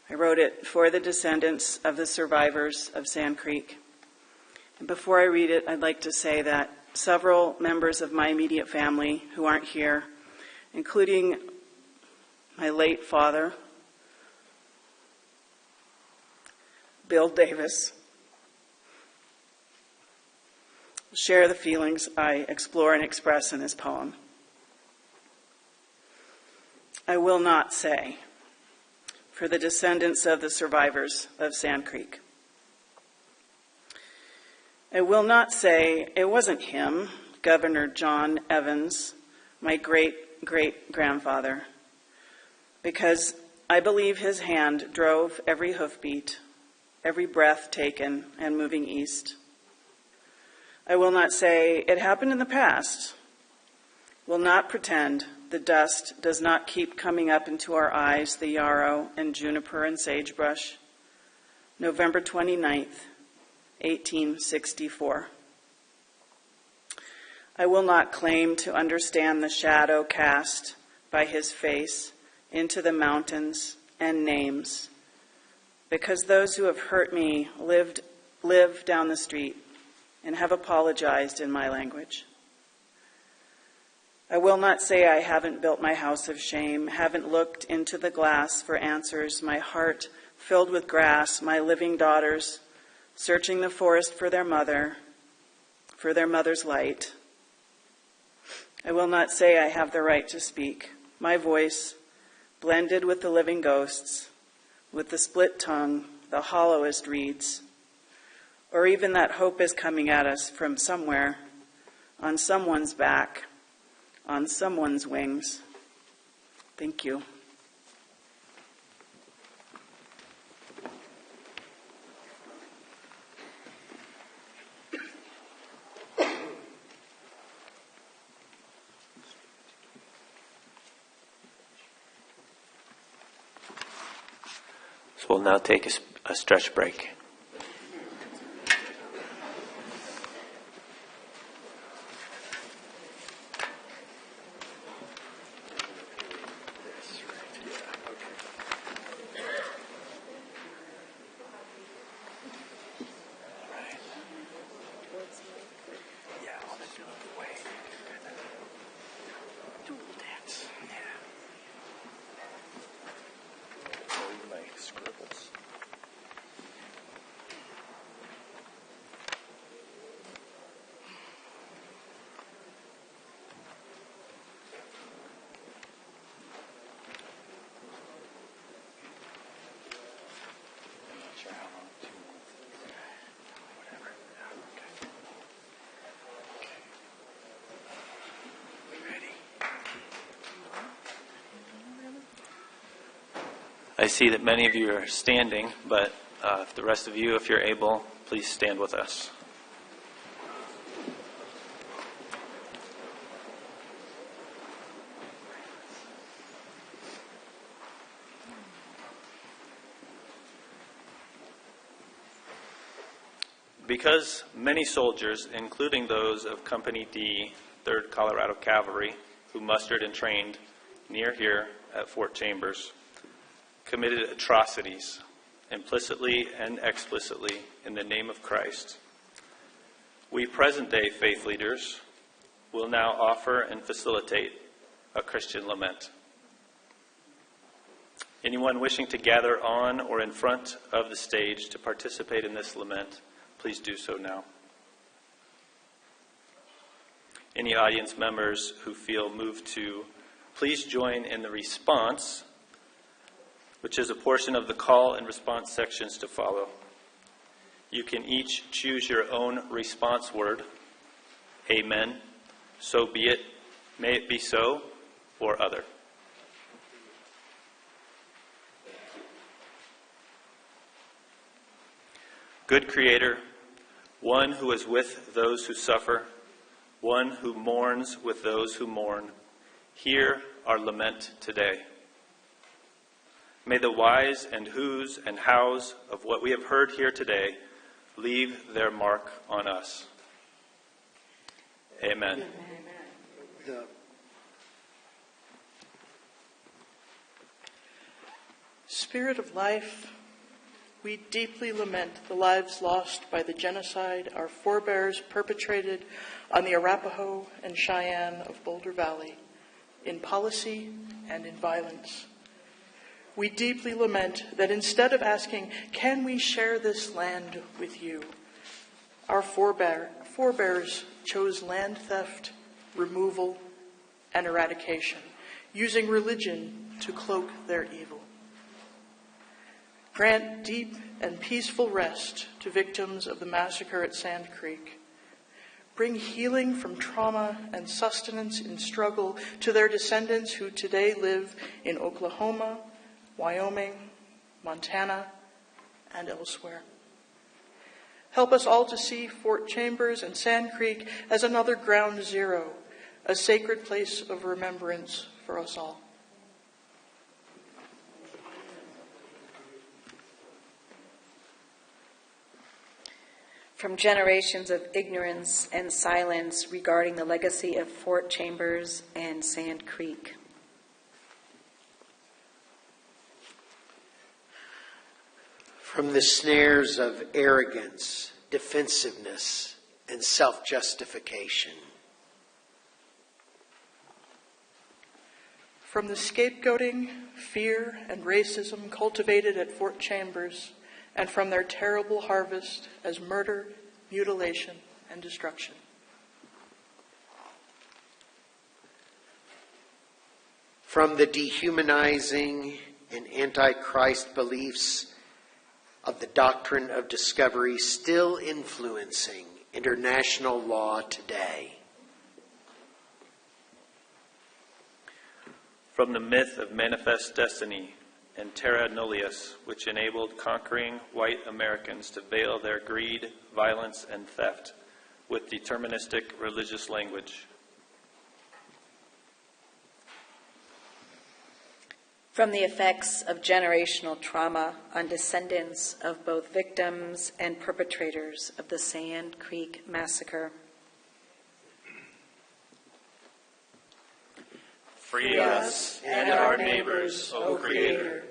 I wrote it for the descendants of the survivors of Sand Creek. And before I read it, I'd like to say that several members of my immediate family who aren't here, including my late father, Bill Davis, share the feelings I explore and express in this poem. I will not say, for the descendants of the survivors of Sand Creek. I will not say it wasn't him, Governor John Evans, my great-great-grandfather, because I believe his hand drove every hoofbeat, every breath taken and moving east. I will not say it happened in the past, will not pretend the dust does not keep coming up into our eyes, the yarrow and juniper and sagebrush. November 29th, 1864. I will not claim to understand the shadow cast by his face into the mountains and names, because those who have hurt me live down the street and have apologized in my language. I will not say I haven't built my house of shame, haven't looked into the glass for answers, my heart filled with grass, my living daughters searching the forest for their mother's light. I will not say I have the right to speak, my voice blended with the living ghosts, with the split tongue, the hollowest reeds, or even that hope is coming at us from somewhere, on someone's back, on someone's wings. Thank you. So we'll now take a stretch break. I see that many of you are standing, but if the rest of you, if you're able, please stand with us. Because many soldiers, including those of Company D, 3rd Colorado Cavalry, who mustered and trained near here at Fort Chambers, committed atrocities, implicitly and explicitly, in the name of Christ, we present-day faith leaders will now offer and facilitate a Christian lament. Anyone wishing to gather on or in front of the stage to participate in this lament, please do so now. Any audience members who feel moved to, please join in the response, which is a portion of the call and response sections to follow. You can each choose your own response word, amen, so be it, may it be so, or other. Good Creator, one who is with those who suffer, one who mourns with those who mourn, hear our lament today. May the whys and whos and hows of what we have heard here today leave their mark on us. Amen. The Spirit of life, we deeply lament the lives lost by the genocide our forebears perpetrated on the Arapaho and Cheyenne of Boulder Valley, in policy and in violence. We deeply lament that instead of asking, can we share this land with you, our forebears chose land theft, removal, and eradication, using religion to cloak their evil. Grant deep and peaceful rest to victims of the massacre at Sand Creek. Bring healing from trauma and sustenance in struggle to their descendants who today live in Oklahoma, Wyoming, Montana, and elsewhere. Help us all to see Fort Chambers and Sand Creek as another ground zero, a sacred place of remembrance for us all. From generations of ignorance and silence regarding the legacy of Fort Chambers and Sand Creek. From the snares of arrogance, defensiveness, and self-justification. From the scapegoating, fear, and racism cultivated at Fort Chambers, and from their terrible harvest as murder, mutilation, and destruction. From the dehumanizing and anti-Christ beliefs of the doctrine of discovery still influencing international law today. From the myth of manifest destiny and terra nullius, which enabled conquering white Americans to veil their greed, violence, and theft with deterministic religious language. From the effects of generational trauma on descendants of both victims and perpetrators of the Sand Creek Massacre. Free us and our neighbors, O Creator.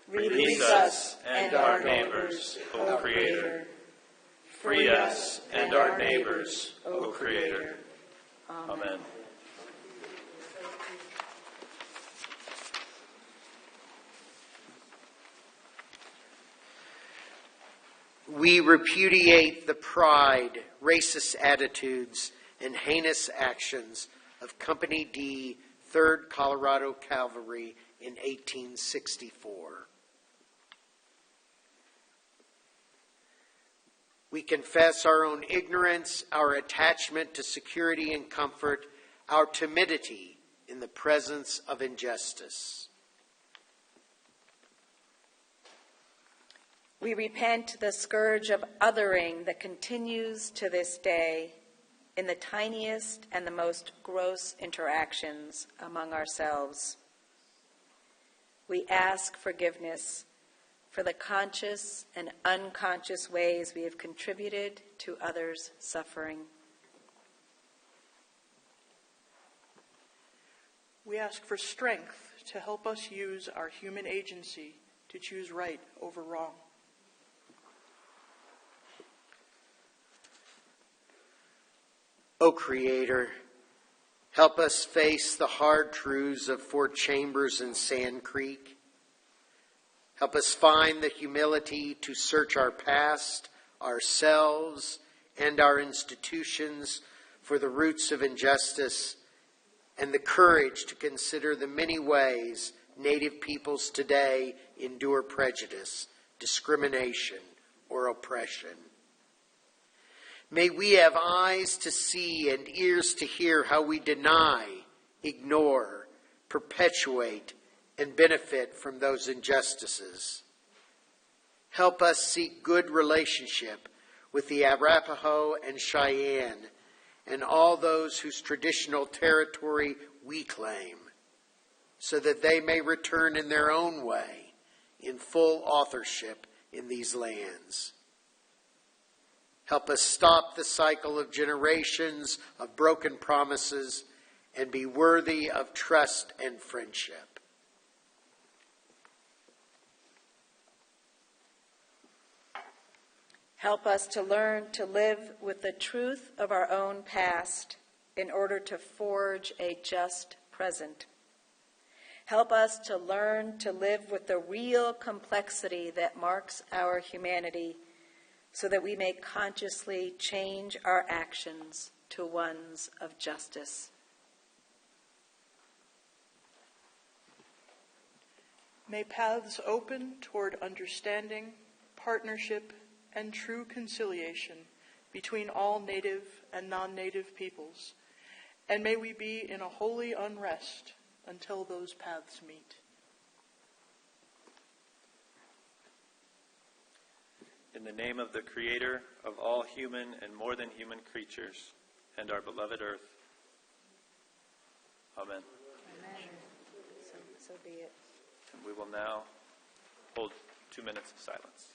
Release us and our neighbors, O Creator. Free us and our neighbors, O Creator. Amen. We repudiate the pride, racist attitudes, and heinous actions of Company D, 3rd Colorado Cavalry in 1864. We confess our own ignorance, our attachment to security and comfort, our timidity in the presence of injustice. We repent the scourge of othering that continues to this day in the tiniest and the most gross interactions among ourselves. We ask forgiveness for the conscious and unconscious ways we have contributed to others' suffering. We ask for strength to help us use our human agency to choose right over wrong. O Creator, Help us face the hard truths of Fort Chambers and Sand Creek. Help us find the humility to search our past, ourselves, and our institutions for the roots of injustice, and the courage to consider the many ways Native peoples today endure prejudice, discrimination, or oppression. May we have eyes to see and ears to hear how we deny, ignore, perpetuate, and benefit from those injustices. Help us seek good relationship with the Arapaho and Cheyenne and all those whose traditional territory we claim, so that they may return in their own way in full authorship in these lands. Help us stop the cycle of generations of broken promises and be worthy of trust and friendship. Help us to learn to live with the truth of our own past in order to forge a just present. Help us to learn to live with the real complexity that marks our humanity, so that we may consciously change our actions to ones of justice. May paths open toward understanding, partnership, and true conciliation between all native and non-native peoples, and may we be in a holy unrest until those paths meet. In the name of the Creator of all human and more than human creatures and our beloved earth. Amen. Amen. So be it. And we will now hold 2 minutes of silence.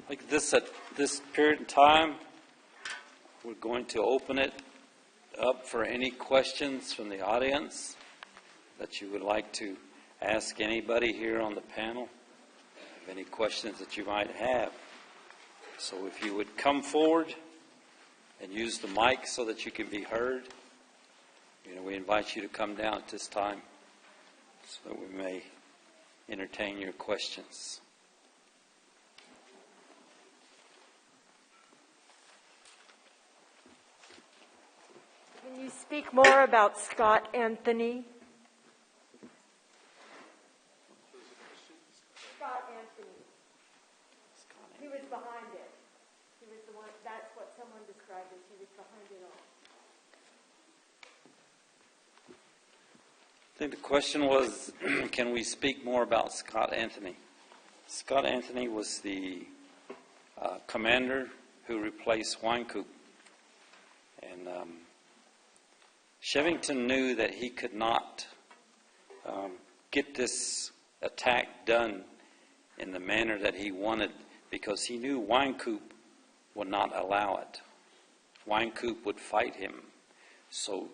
Like this, at this period in time, we're going to open it up for any questions from the audience that you would like to ask anybody here on the panel. Any questions that you might have. So if you would come forward and use the mic so that you can be heard. We invite you to come down at this time so that we may entertain your questions. Can you speak more about Scott Anthony? Scott Anthony. He was behind it. He was the one, that's what someone described as he was behind it all. I think the question was, can we speak more about Scott Anthony? Scott Anthony was the commander who replaced Wynkoop. And Chevington knew that he could not get this attack done in the manner that he wanted because he knew Wynkoop would not allow it. Wynkoop would fight him. So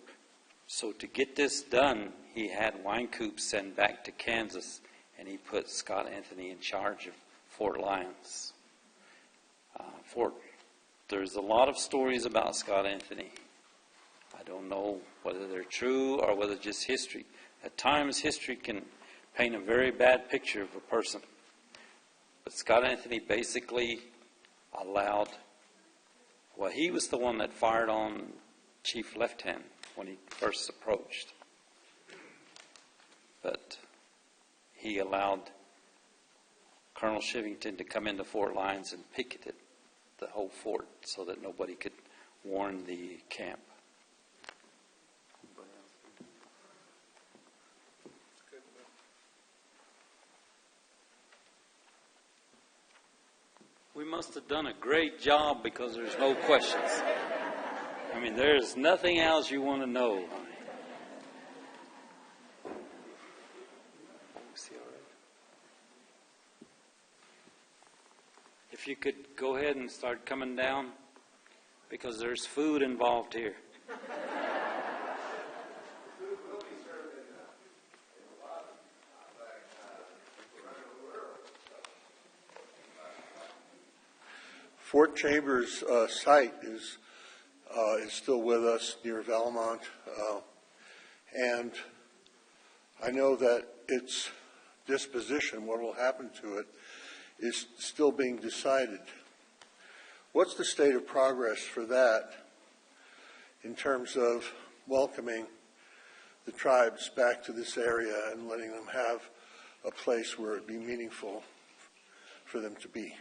to get this done, he had Wynkoop sent back to Kansas, and he put Scott Anthony in charge of Fort Lyons. There's a lot of stories about Scott Anthony. I don't know whether they're true or whether it's just history. At times, history can paint a very bad picture of a person. But Scott Anthony basically allowed, well, he was the one that fired on Chief Left-Hand when he first approached. But he allowed Colonel Chevington to come into Fort Lyons and picketed the whole fort so that nobody could warn the camp. We must have done a great job because there's no questions. I mean, there's nothing else you want to know. If you could go ahead and start coming down, because there's food involved here. Fort Chambers site is still with us near Valmont, and I know that its disposition, what will happen to it, is still being decided. What's the state of progress for that in terms of welcoming the tribes back to this area and letting them have a place where it would be meaningful for them to be?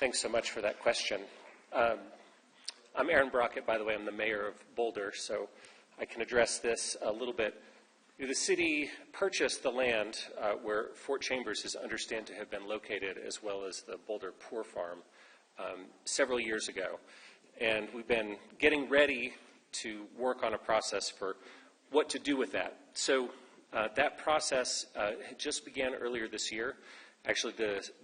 Thanks so much for that question. I'm Aaron Brockett, by the way. I'm the mayor of Boulder, so I can address this a little bit. The city purchased the land where Fort Chambers is understood to have been located, as well as the Boulder Poor Farm, several years ago. And we've been getting ready to work on a process for what to do with that. So that process just began earlier this year. Actually,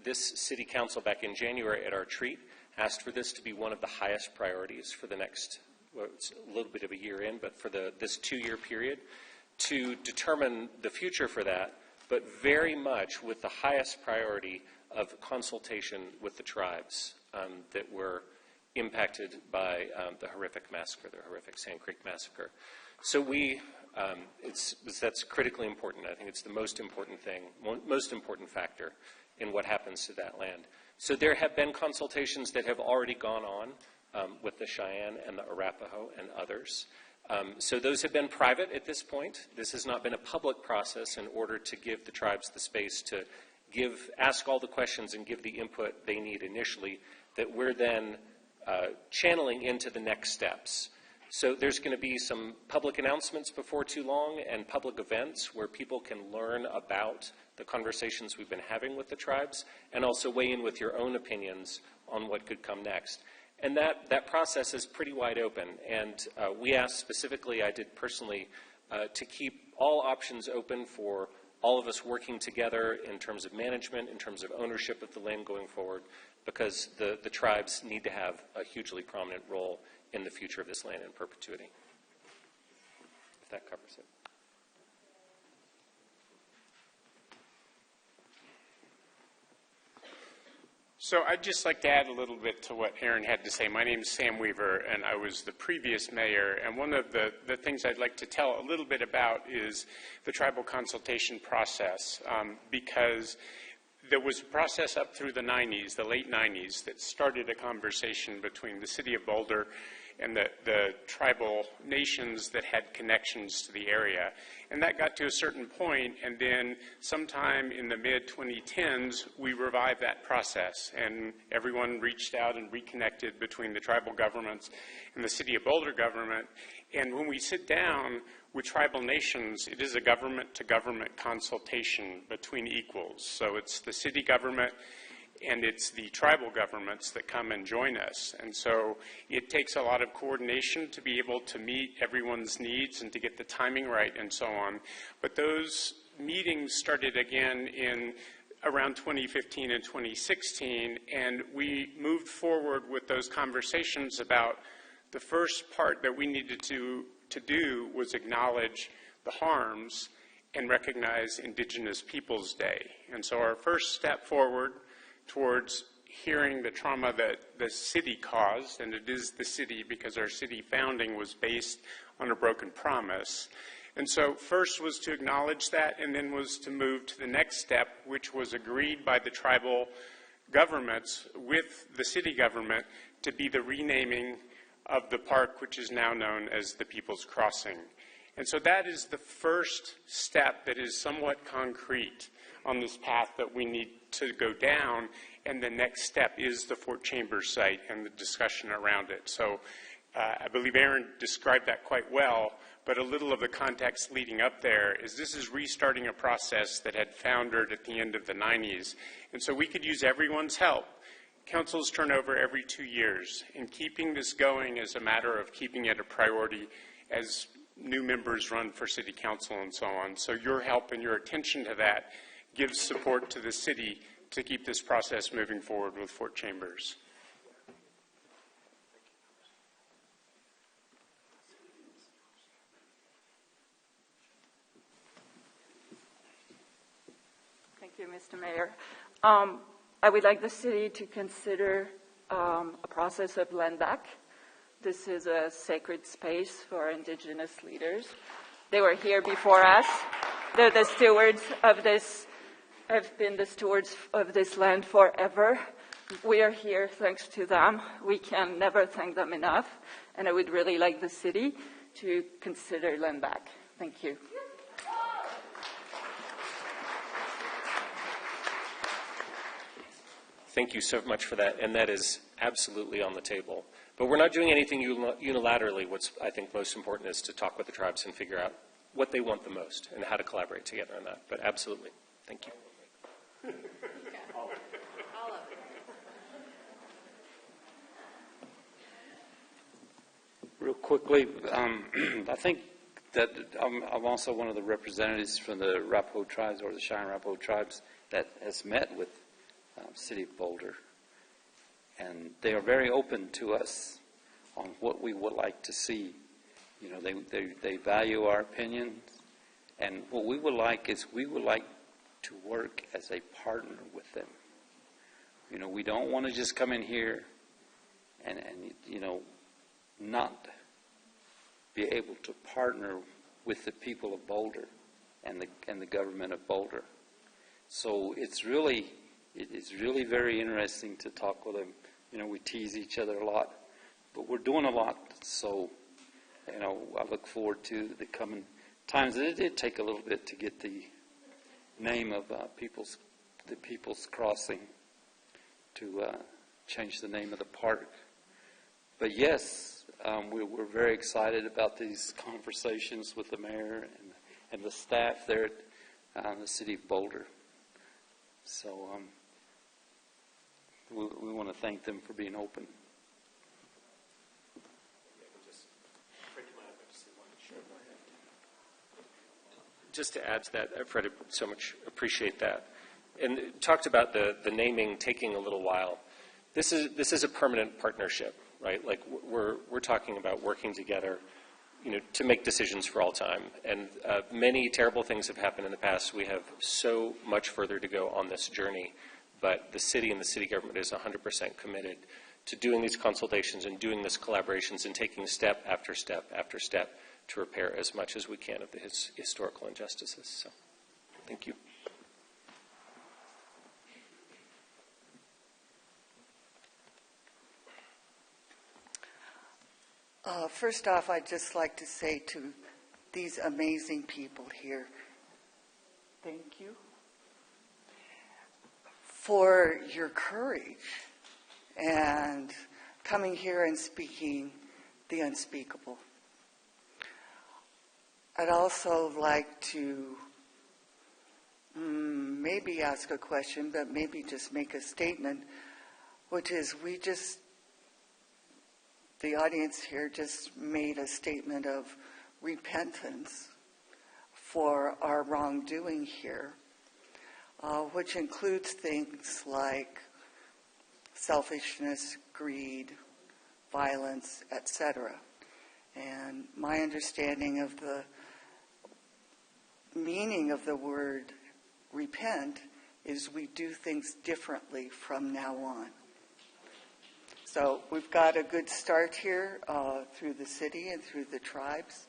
this city council back in January at our retreat asked for this to be one of the highest priorities for the next, well, it's a little bit of a year in, but for this 2-year period, to determine the future for that, but very much with the highest priority of consultation with the tribes that were impacted by the horrific massacre, the horrific Sand Creek Massacre. So that's critically important. I think it's the most important thing, most important factor in what happens to that land. So there have been consultations that have already gone on with the Cheyenne and the Arapaho and others. So those have been private at this point. This has not been a public process in order to give the tribes the space to ask all the questions and give the input they need initially that we're then channeling into the next steps. So there's going to be some public announcements before too long and public events where people can learn about the conversations we've been having with the tribes and also weigh in with your own opinions on what could come next. And that process is pretty wide open. And we asked specifically, I did personally, to keep all options open for all of us working together in terms of management, in terms of ownership of the land going forward, because the tribes need to have a hugely prominent role in the future of this land in perpetuity. If that covers it. So I'd just like to add a little bit to what Aaron had to say. My name is Sam Weaver, and I was the previous mayor. And one of the things I'd like to tell a little bit about is the tribal consultation process, because there was a process up through the 90s, the late 90s, that started a conversation between the city of Boulder and the tribal nations that had connections to the area. And that got to a certain point, and then sometime in the mid-2010s, we revived that process, and everyone reached out and reconnected between the tribal governments and the city of Boulder government. And when we sit down with tribal nations, it is a government-to-government consultation between equals. So it's the city government and it's the tribal governments that come and join us. And so it takes a lot of coordination to be able to meet everyone's needs and to get the timing right and so on. But those meetings started again in around 2015 and 2016, and we moved forward with those conversations about the first part that we needed to do was acknowledge the harms and recognize Indigenous Peoples Day. And so our first step forward towards hearing the trauma that the city caused, and it is the city because our city founding was based on a broken promise. And so first was to acknowledge that, and then was to move to the next step, which was agreed by the tribal governments with the city government to be the renaming of the park, which is now known as the People's Crossing. And so that is the first step that is somewhat concrete on this path that we need to go down, and the next step is the Fort Chambers site and the discussion around it. So I believe Aaron described that quite well, but a little of the context leading up there is this is restarting a process that had foundered at the end of the 90s. And so we could use everyone's help. Councils turn over every 2 years, and keeping this going is a matter of keeping it a priority as new members run for city council and so on. So your help and your attention to that gives support to the city to keep this process moving forward with Fort Chambers. Thank you, Mr. Mayor. I would like the city to consider a process of land back. This is a sacred space for Indigenous leaders. They were here before us. They're the stewards of this, have been the stewards of this land forever. We are here thanks to them. We can never thank them enough. And I would really like the city to consider land back. Thank you. Thank you so much for that, and that is absolutely on the table. But we're not doing anything unilaterally. What's, I think, most important is to talk with the tribes and figure out what they want the most and how to collaborate together on that. But absolutely, thank you. Real quickly, I think that I'm also one of the representatives from the Arapaho tribes, or the Cheyenne and Arapaho tribes, that has met with City of Boulder. And they are very open to us on what we would like to see. You know, they value our opinions. And what we would like is we would like to work as a partner with them. You know, we don't want to just come in here and you know, not be able to partner with the people of Boulder and the government of Boulder. So it is really very interesting to talk with them. You know, we tease each other a lot, but we're doing a lot. So, you know, I look forward to the coming times. It did take a little bit to get the name of the People's Crossing to change the name of the park. But yes, we're very excited about these conversations with the mayor and the staff there at the City of Boulder. So we want to thank them for being open. just to add to that, Fred, I so much appreciate that. And talked about the naming taking a little while. This is a permanent partnership, right? Like we're talking about working together, to make decisions for all time. And many terrible things have happened in the past. We have so much further to go on this journey, but the city and the city government is 100% committed to doing these consultations and doing these collaborations and taking step after step after step to repair as much as we can of the historical injustices. So, thank you. First off, I'd just like to say to these amazing people here, thank you for your courage and coming here and speaking the unspeakable. I'd also like to maybe ask a question, but maybe just make a statement, which is the audience here just made a statement of repentance for our wrongdoing here, which includes things like selfishness, greed, violence, etc. And my understanding of the meaning of the word repent is we do things differently from now on. So we've got a good start here through the city and through the tribes.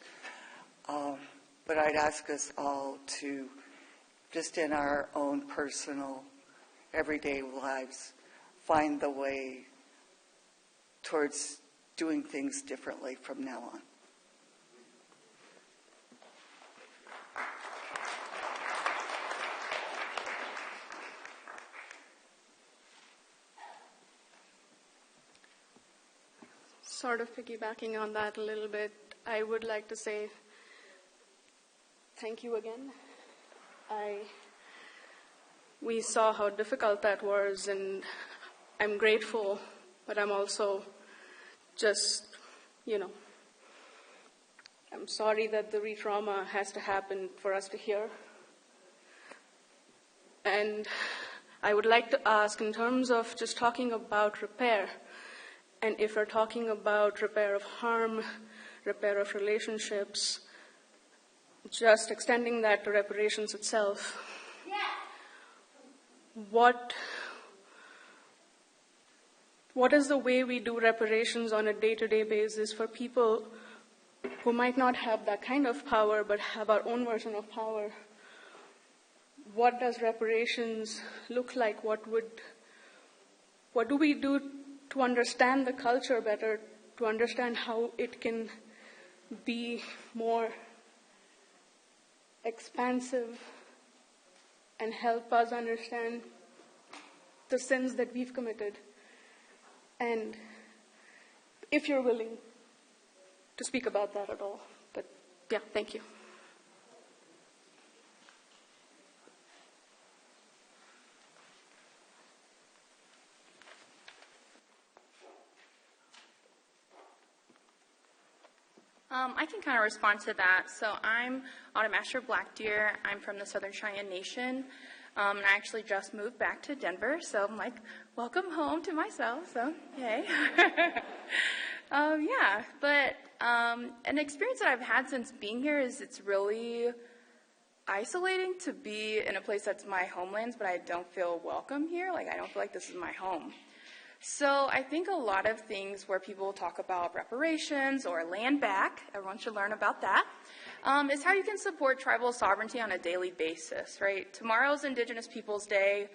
But I'd ask us all to, just in our own personal, everyday lives, find the way towards doing things differently from now on. Sort of piggybacking on that a little bit, I would like to say thank you again. We saw how difficult that was, and I'm grateful, but I'm also just, I'm sorry that the re-trauma has to happen for us to hear. And I would like to ask, in terms of just talking about repair, and if we're talking about repair of harm, repair of relationships, just extending that to reparations itself, what is the way we do reparations on a day-to-day basis for people who might not have that kind of power but have our own version of power? What does reparations look like? What do we do to understand the culture better, to understand how it can be more expansive and help us understand the sins that we've committed? And if you're willing to speak about that at all. But yeah, thank you. I can kind of respond to that. So I'm Automaster Black Deer. I'm from the Southern Cheyenne Nation. And I actually just moved back to Denver. So I'm like, welcome home to myself. So, yay. But an experience that I've had since being here is it's really isolating to be in a place that's my homelands, but I don't feel welcome here. Like, I don't feel like this is my home. So I think a lot of things where people talk about reparations or land back, everyone should learn about that, is how you can support tribal sovereignty on a daily basis, right? Tomorrow's Indigenous Peoples Day,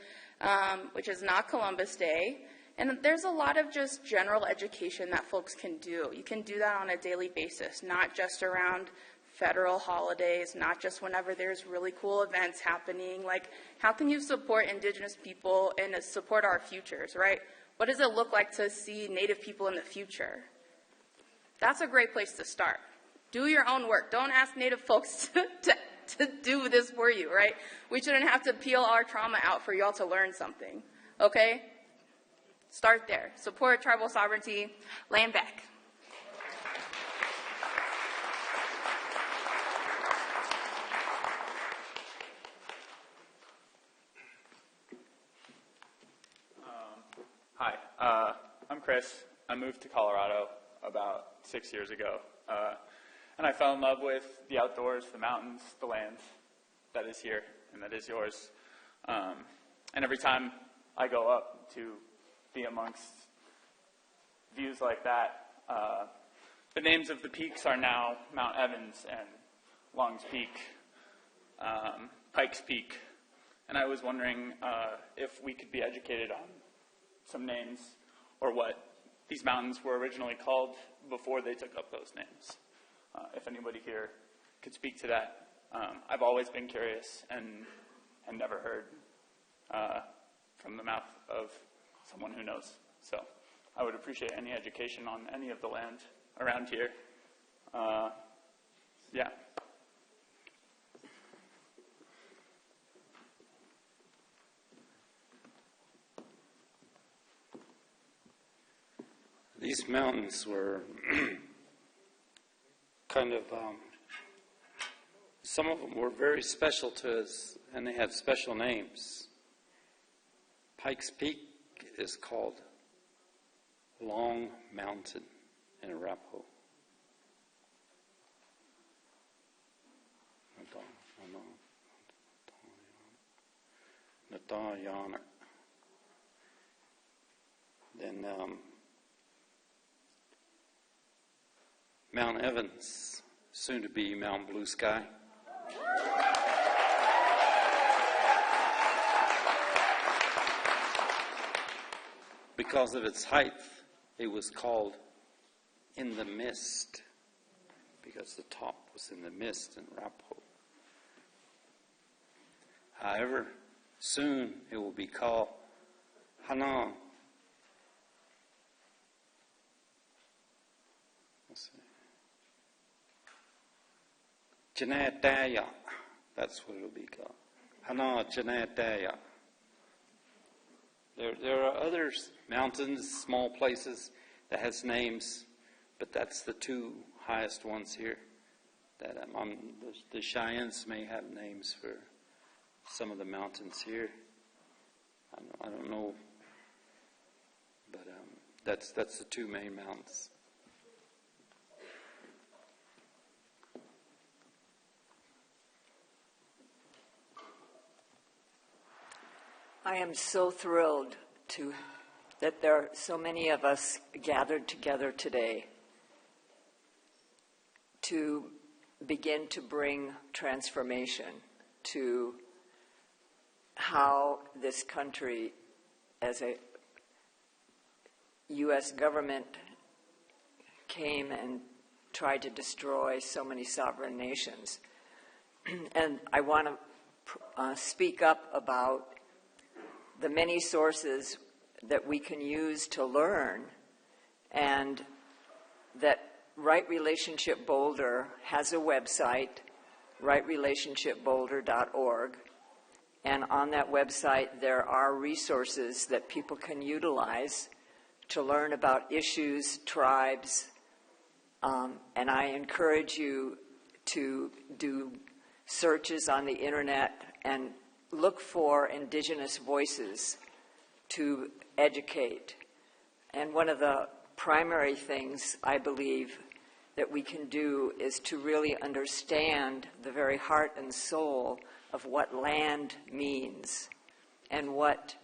which is not Columbus Day, and there's a lot of just general education that folks can do. You can do that on a daily basis, not just around federal holidays, not just whenever there's really cool events happening. Like, how can you support Indigenous people and support our futures, right? What does it look like to see Native people in the future? That's a great place to start. Do your own work. Don't ask Native folks to do this for you, right? We shouldn't have to peel our trauma out for y'all to learn something, okay? Start there. Support tribal sovereignty. Land back. Hi, I'm Chris. I moved to Colorado about 6 years ago, and I fell in love with the outdoors, the mountains, the land that is here and that is yours. And every time I go up to be amongst views like that, the names of the peaks are now Mount Evans and Long's Peak, Pikes Peak, and I was wondering if we could be educated on some names or what these mountains were originally called before they took up those names. If anybody here could speak to that. I've always been curious and never heard from the mouth of someone who knows. So I would appreciate any education on any of the land around here. Yeah. These mountains were kind of, some of them were very special to us, and they had special names. Pikes Peak is called Long Mountain in Arapaho. Then Mount Evans, soon to be Mount Blue Sky. Because of its height, it was called In the Mist, because the top was in the mist in Arapaho. However, soon it will be called Hana. Janataya, that's what it will be called. Hana Janataya. There are other mountains, small places that has names, but that's the two highest ones here. That the Cheyennes may have names for some of the mountains here. I don't know, but that's the two main mountains. I am so thrilled that there are so many of us gathered together today to begin to bring transformation to how this country, as a U.S. government, came and tried to destroy so many sovereign nations. And I want to speak up about the many sources that we can use to learn, and that Right Relationship Boulder has a website, rightrelationshipboulder.org, and on that website there are resources that people can utilize to learn about issues, tribes, and I encourage you to do searches on the internet and look for indigenous voices to educate. And one of the primary things I believe that we can do is to really understand the very heart and soul of what land means and what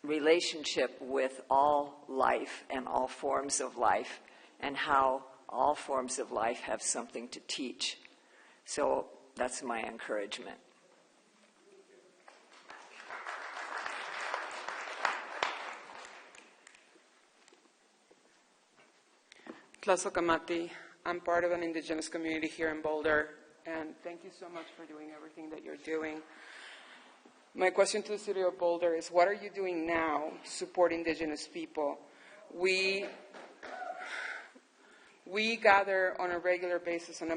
relationship with all life and all forms of life, and how all forms of life have something to teach. So that's my encouragement. Tlazokamati. I'm part of an indigenous community here in Boulder, and thank you so much for doing everything that you're doing. My question to the city of Boulder is, what are you doing now to support indigenous people? We gather on a regular basis, on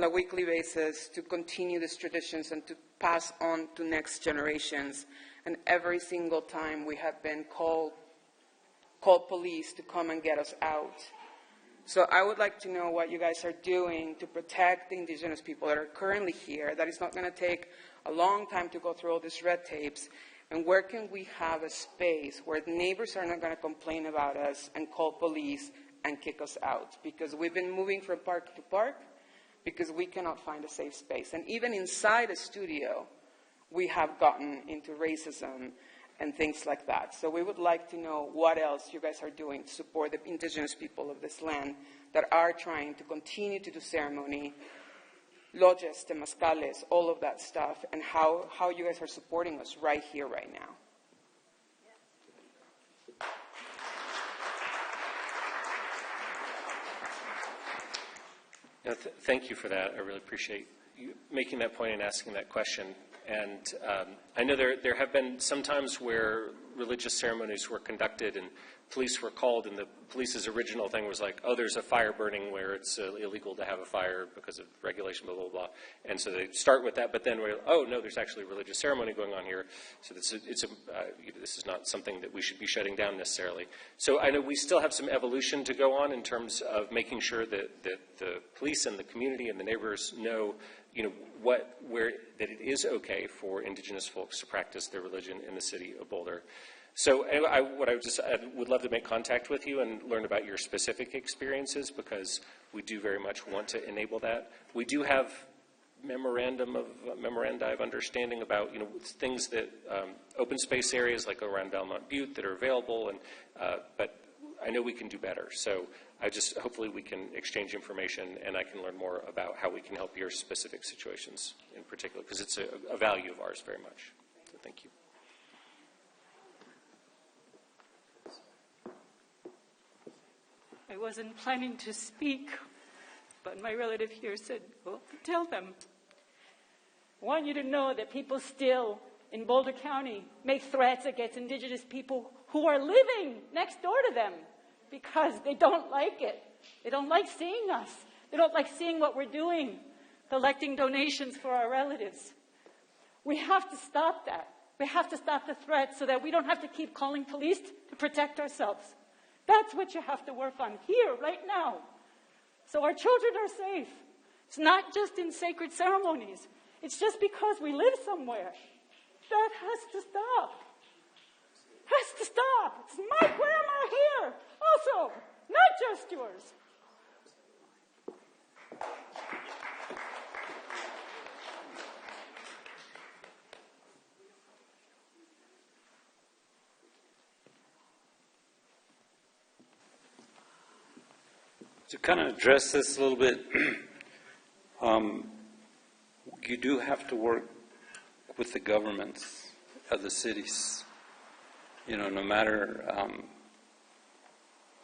a weekly basis, to continue these traditions and to pass on to next generations. And every single time we have been called police to come and get us out. So I would like to know what you guys are doing to protect the indigenous people that are currently here. That it's not going to take a long time to go through all these red tapes. And where can we have a space where the neighbors are not going to complain about us and call police and kick us out? Because we've been moving from park to park because we cannot find a safe space. And even inside a studio, we have gotten into racism and things like that. So we would like to know what else you guys are doing to support the indigenous people of this land that are trying to continue to do ceremony, lodges, temazcales, all of that stuff, and how you guys are supporting us right here, right now. Thank you for that. I really appreciate you making that point and asking that question. And I know there have been some times where religious ceremonies were conducted and police were called, and the police's original thing was like, oh, there's a fire burning where it's illegal to have a fire because of regulation, blah, blah, blah. And so they start with that, but then we're, oh, no, there's actually a religious ceremony going on here. So this is not something that we should be shutting down necessarily. So I know we still have some evolution to go on in terms of making sure that the police and the community and the neighbors know, that it is okay for indigenous folks to practice their religion in the city of Boulder. So I would love to make contact with you and learn about your specific experiences, because we do very much want to enable that. We do have memoranda of understanding about things that open space areas like around Valmont Butte that are available, but I know we can do better. So hopefully we can exchange information and I can learn more about how we can help your specific situations in particular, because it's a value of ours very much. So thank you. I wasn't planning to speak, but my relative here said, well, tell them. I want you to know that people still in Boulder County make threats against indigenous people who are living next door to them because they don't like it. They don't like seeing us. They don't like seeing what we're doing, collecting donations for our relatives. We have to stop that. We have to stop the threats so that we don't have to keep calling police to protect ourselves. That's what you have to work on here, right now. So our children are safe. It's not just in sacred ceremonies. It's just because we live somewhere. That has to stop. Has to stop. It's my grandma here also, not just yours. To kind of address this a little bit, you do have to work with the governments of the cities. No matter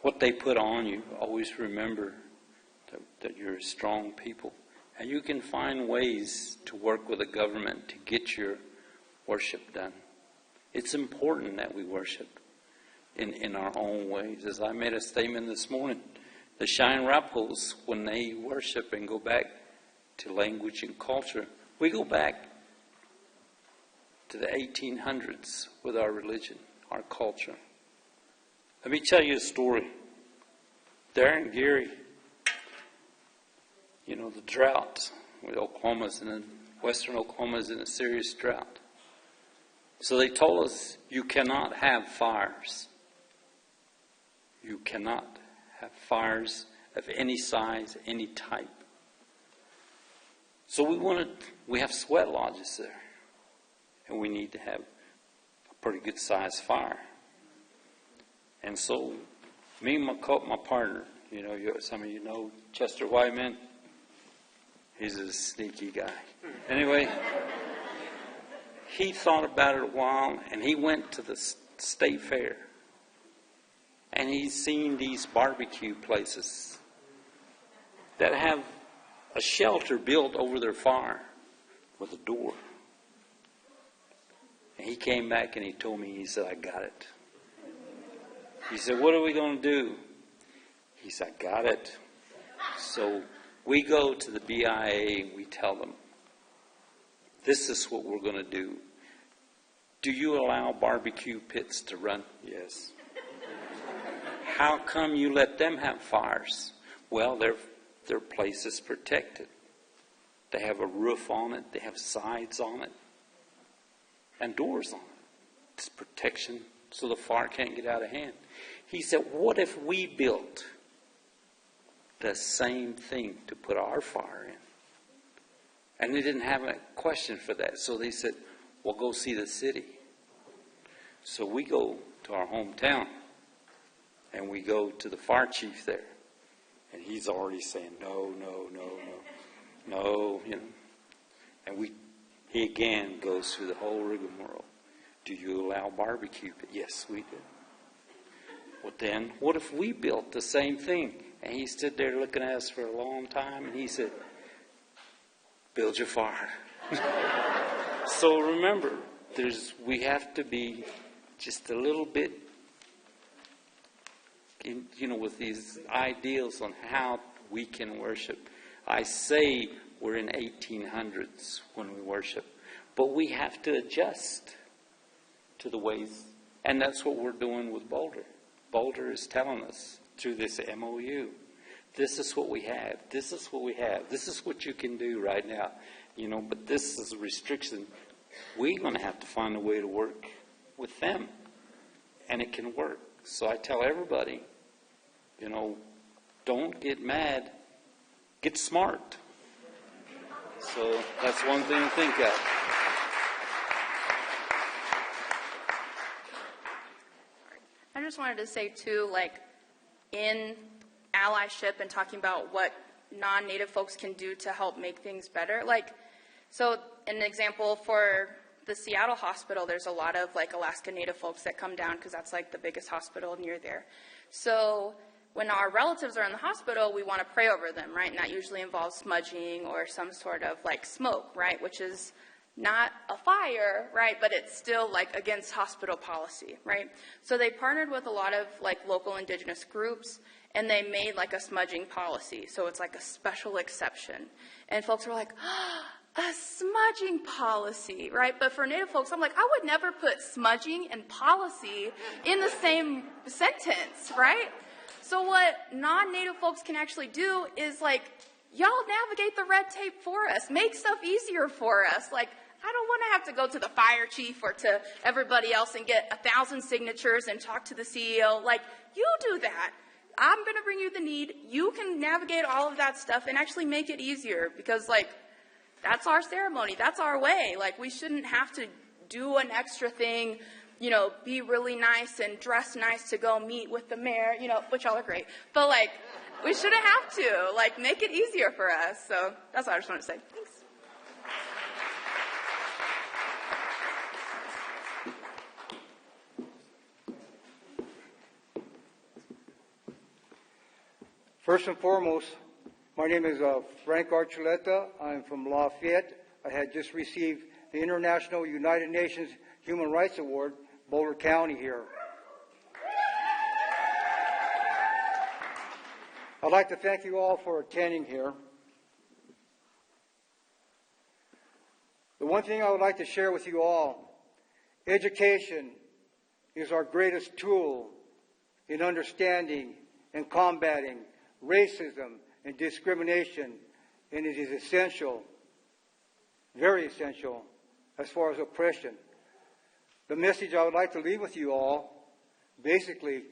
what they put on you, always remember that you're a strong people. And you can find ways to work with the government to get your worship done. It's important that we worship in our own ways. As I made a statement this morning, the Cheyenne and Arapahos, when they worship and go back to language and culture, we go back to the 1800s with our religion, our culture. Let me tell you a story. Darren Geary, the drought with western Oklahoma is in a serious drought. So they told us, you cannot have fires. You cannot have fires of any size, any type. So we have sweat lodges there. And we need to have a pretty good sized fire. And so me and my partner, some of you know Chester Wyman. He's a sneaky guy. Anyway, he thought about it a while, and he went to the state fair. And he's seen these barbecue places that have a shelter built over their fire with a door. And he came back and he told me, he said, I got it. He said, what are we going to do? He said, I got it. So we go to the BIA and we tell them, this is what we're going to do. Do you allow barbecue pits to run? Yes. How come you let them have fires? Well, their place is protected. They have a roof on it. They have sides on it. And doors on it. It's protection so the fire can't get out of hand. He said, what if we built the same thing to put our fire in? And they didn't have a question for that. So they said, well, go see the city. So we go to our hometown, and we go to the fire chief there. And he's already saying, no, you know. And he again goes through the whole rigmarole. Do you allow barbecue? Yes, we do. Well, then, what if we built the same thing? And he stood there looking at us for a long time, and he said, build your fire. So remember, we have to be just a little bit, with these ideals on how we can worship. I say we're in 1800s when we worship, but we have to adjust to the ways, and that's what we're doing with Boulder. Boulder is telling us through this MOU, this is what we have, this is what we have, this is what you can do right now, but this is a restriction. We're going to have to find a way to work with them, and it can work. So I tell everybody, don't get mad, get smart. So that's one thing to think of. I just wanted to say, too, in allyship and talking about what non-Native folks can do to help make things better. So an example for the Seattle hospital, there's a lot of, Alaska Native folks that come down because that's, the biggest hospital near there. So when our relatives are in the hospital, we want to pray over them, right? And that usually involves smudging or some sort of, smoke, right? Which is not a fire, right, but it's still against hospital policy, right? So they partnered with a lot of local indigenous groups, and they made a smudging policy. So it's a special exception. And folks were like, a smudging policy, right? But for Native folks, I'm I would never put smudging and policy in the same sentence, right? So what non-Native folks can actually do is y'all navigate the red tape for us, make stuff easier for us. I don't want to have to go to the fire chief or to everybody else and get 1,000 signatures and talk to the CEO. You do that. I'm going to bring you the need. You can navigate all of that stuff and actually make it easier because, that's our ceremony. That's our way. We shouldn't have to do an extra thing, be really nice and dress nice to go meet with the mayor, which y'all are great. But, we shouldn't have to. Make it easier for us. So that's what I just wanted to say. Thanks. First and foremost, my name is Frank Archuleta. I'm from Lafayette. I had just received the International United Nations Human Rights Award, Boulder County here. I'd like to thank you all for attending here. The one thing I would like to share with you all, education is our greatest tool in understanding and combating racism and discrimination, and it is essential, very essential, as far as oppression. The message I would like to leave with you all, basically,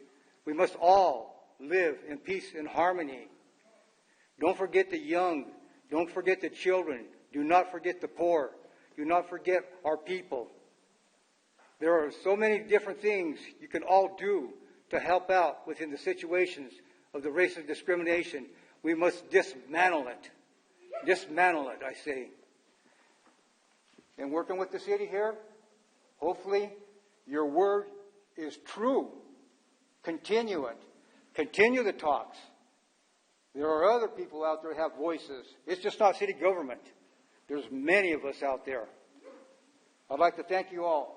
we must all live in peace and harmony. Don't forget the young. Don't forget the children. Do not forget the poor. Do not forget our people. There are so many different things you can all do to help out within the situations of the racist discrimination. We must dismantle it. Dismantle it, I say. And working with the city here, hopefully your word is true. Continue it. Continue the talks. There are other people out there who have voices. It's just not city government. There's many of us out there. I'd like to thank you all.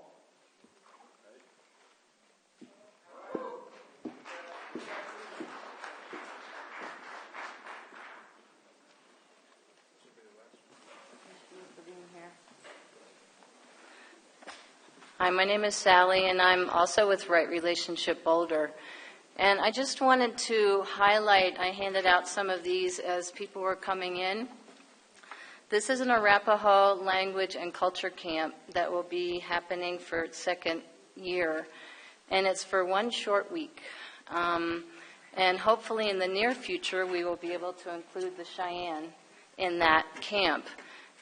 Hi, my name is Sally, and I'm also with Right Relationship Boulder. And I just wanted to highlight, I handed out some of these as people were coming in. This is an Arapaho language and culture camp that will be happening for its second year, and it's for one short week. And hopefully in the near future, we will be able to include the Cheyenne in that camp.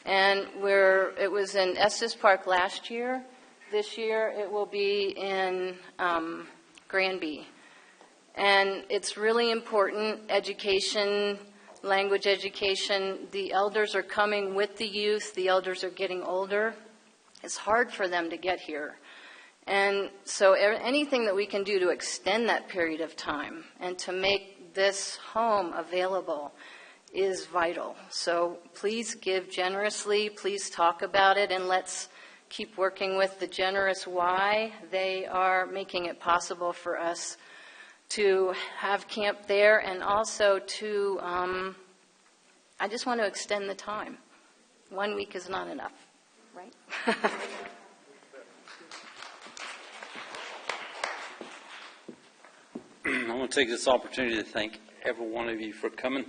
And it was in Estes Park last year. This year it will be in Granby. And it's really important, education, language education. The elders are coming with the youth. The elders are getting older. It's hard for them to get here. And so anything that we can do to extend that period of time and to make this home available is vital. So please give generously, please talk about it, and let's keep working with the generous why. They are making it possible for us to have camp there, and also to, I just want to extend the time. 1 week is not enough, right? I want to take this opportunity to thank every one of you for coming,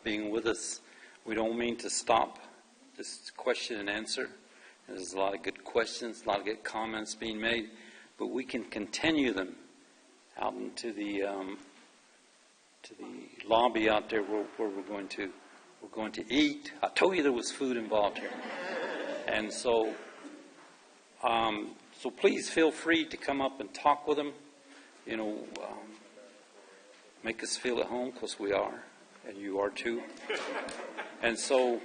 being with us. We don't mean to stop this question and answer. There's a lot of good questions, a lot of good comments being made, but we can continue them out into the lobby out there where we're going to eat. I told you there was food involved here, and so please feel free to come up and talk with them. Make us feel at home, because we are, and you are too. And so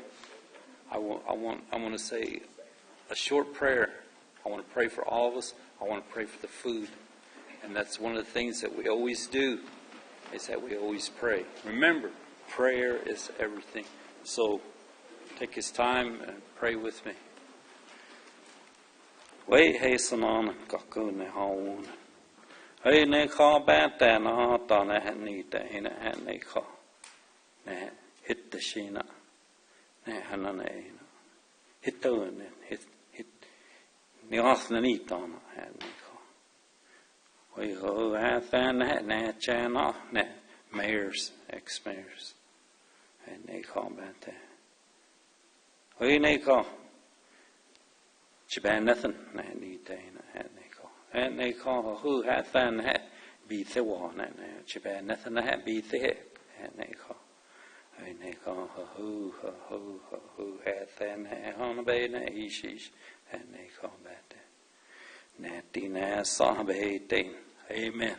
I want to say a short prayer. I want to pray for all of us. I want to pray for the food. And that's one of the things that we always do, is that we always pray. Remember, prayer is everything. So take his time and pray with me. Wait, hey, sanan, kakune haun. Hey, ne ka bata na ta na ni ta ina ne ka. Ne hit the shina. Ne hanana ina. Hit the hit ne asna ni ta na ne ka. We go at that ne chana ne mayors, ex-mayors. And ne ka bata. We ne ka. Chiban nothing ne ni ta ina ne ka. And they call who had fun had be the one and Chiban nothing had be thick and they call who had then on a bay na ishish and they call that Natty Nass on a bay. Amen.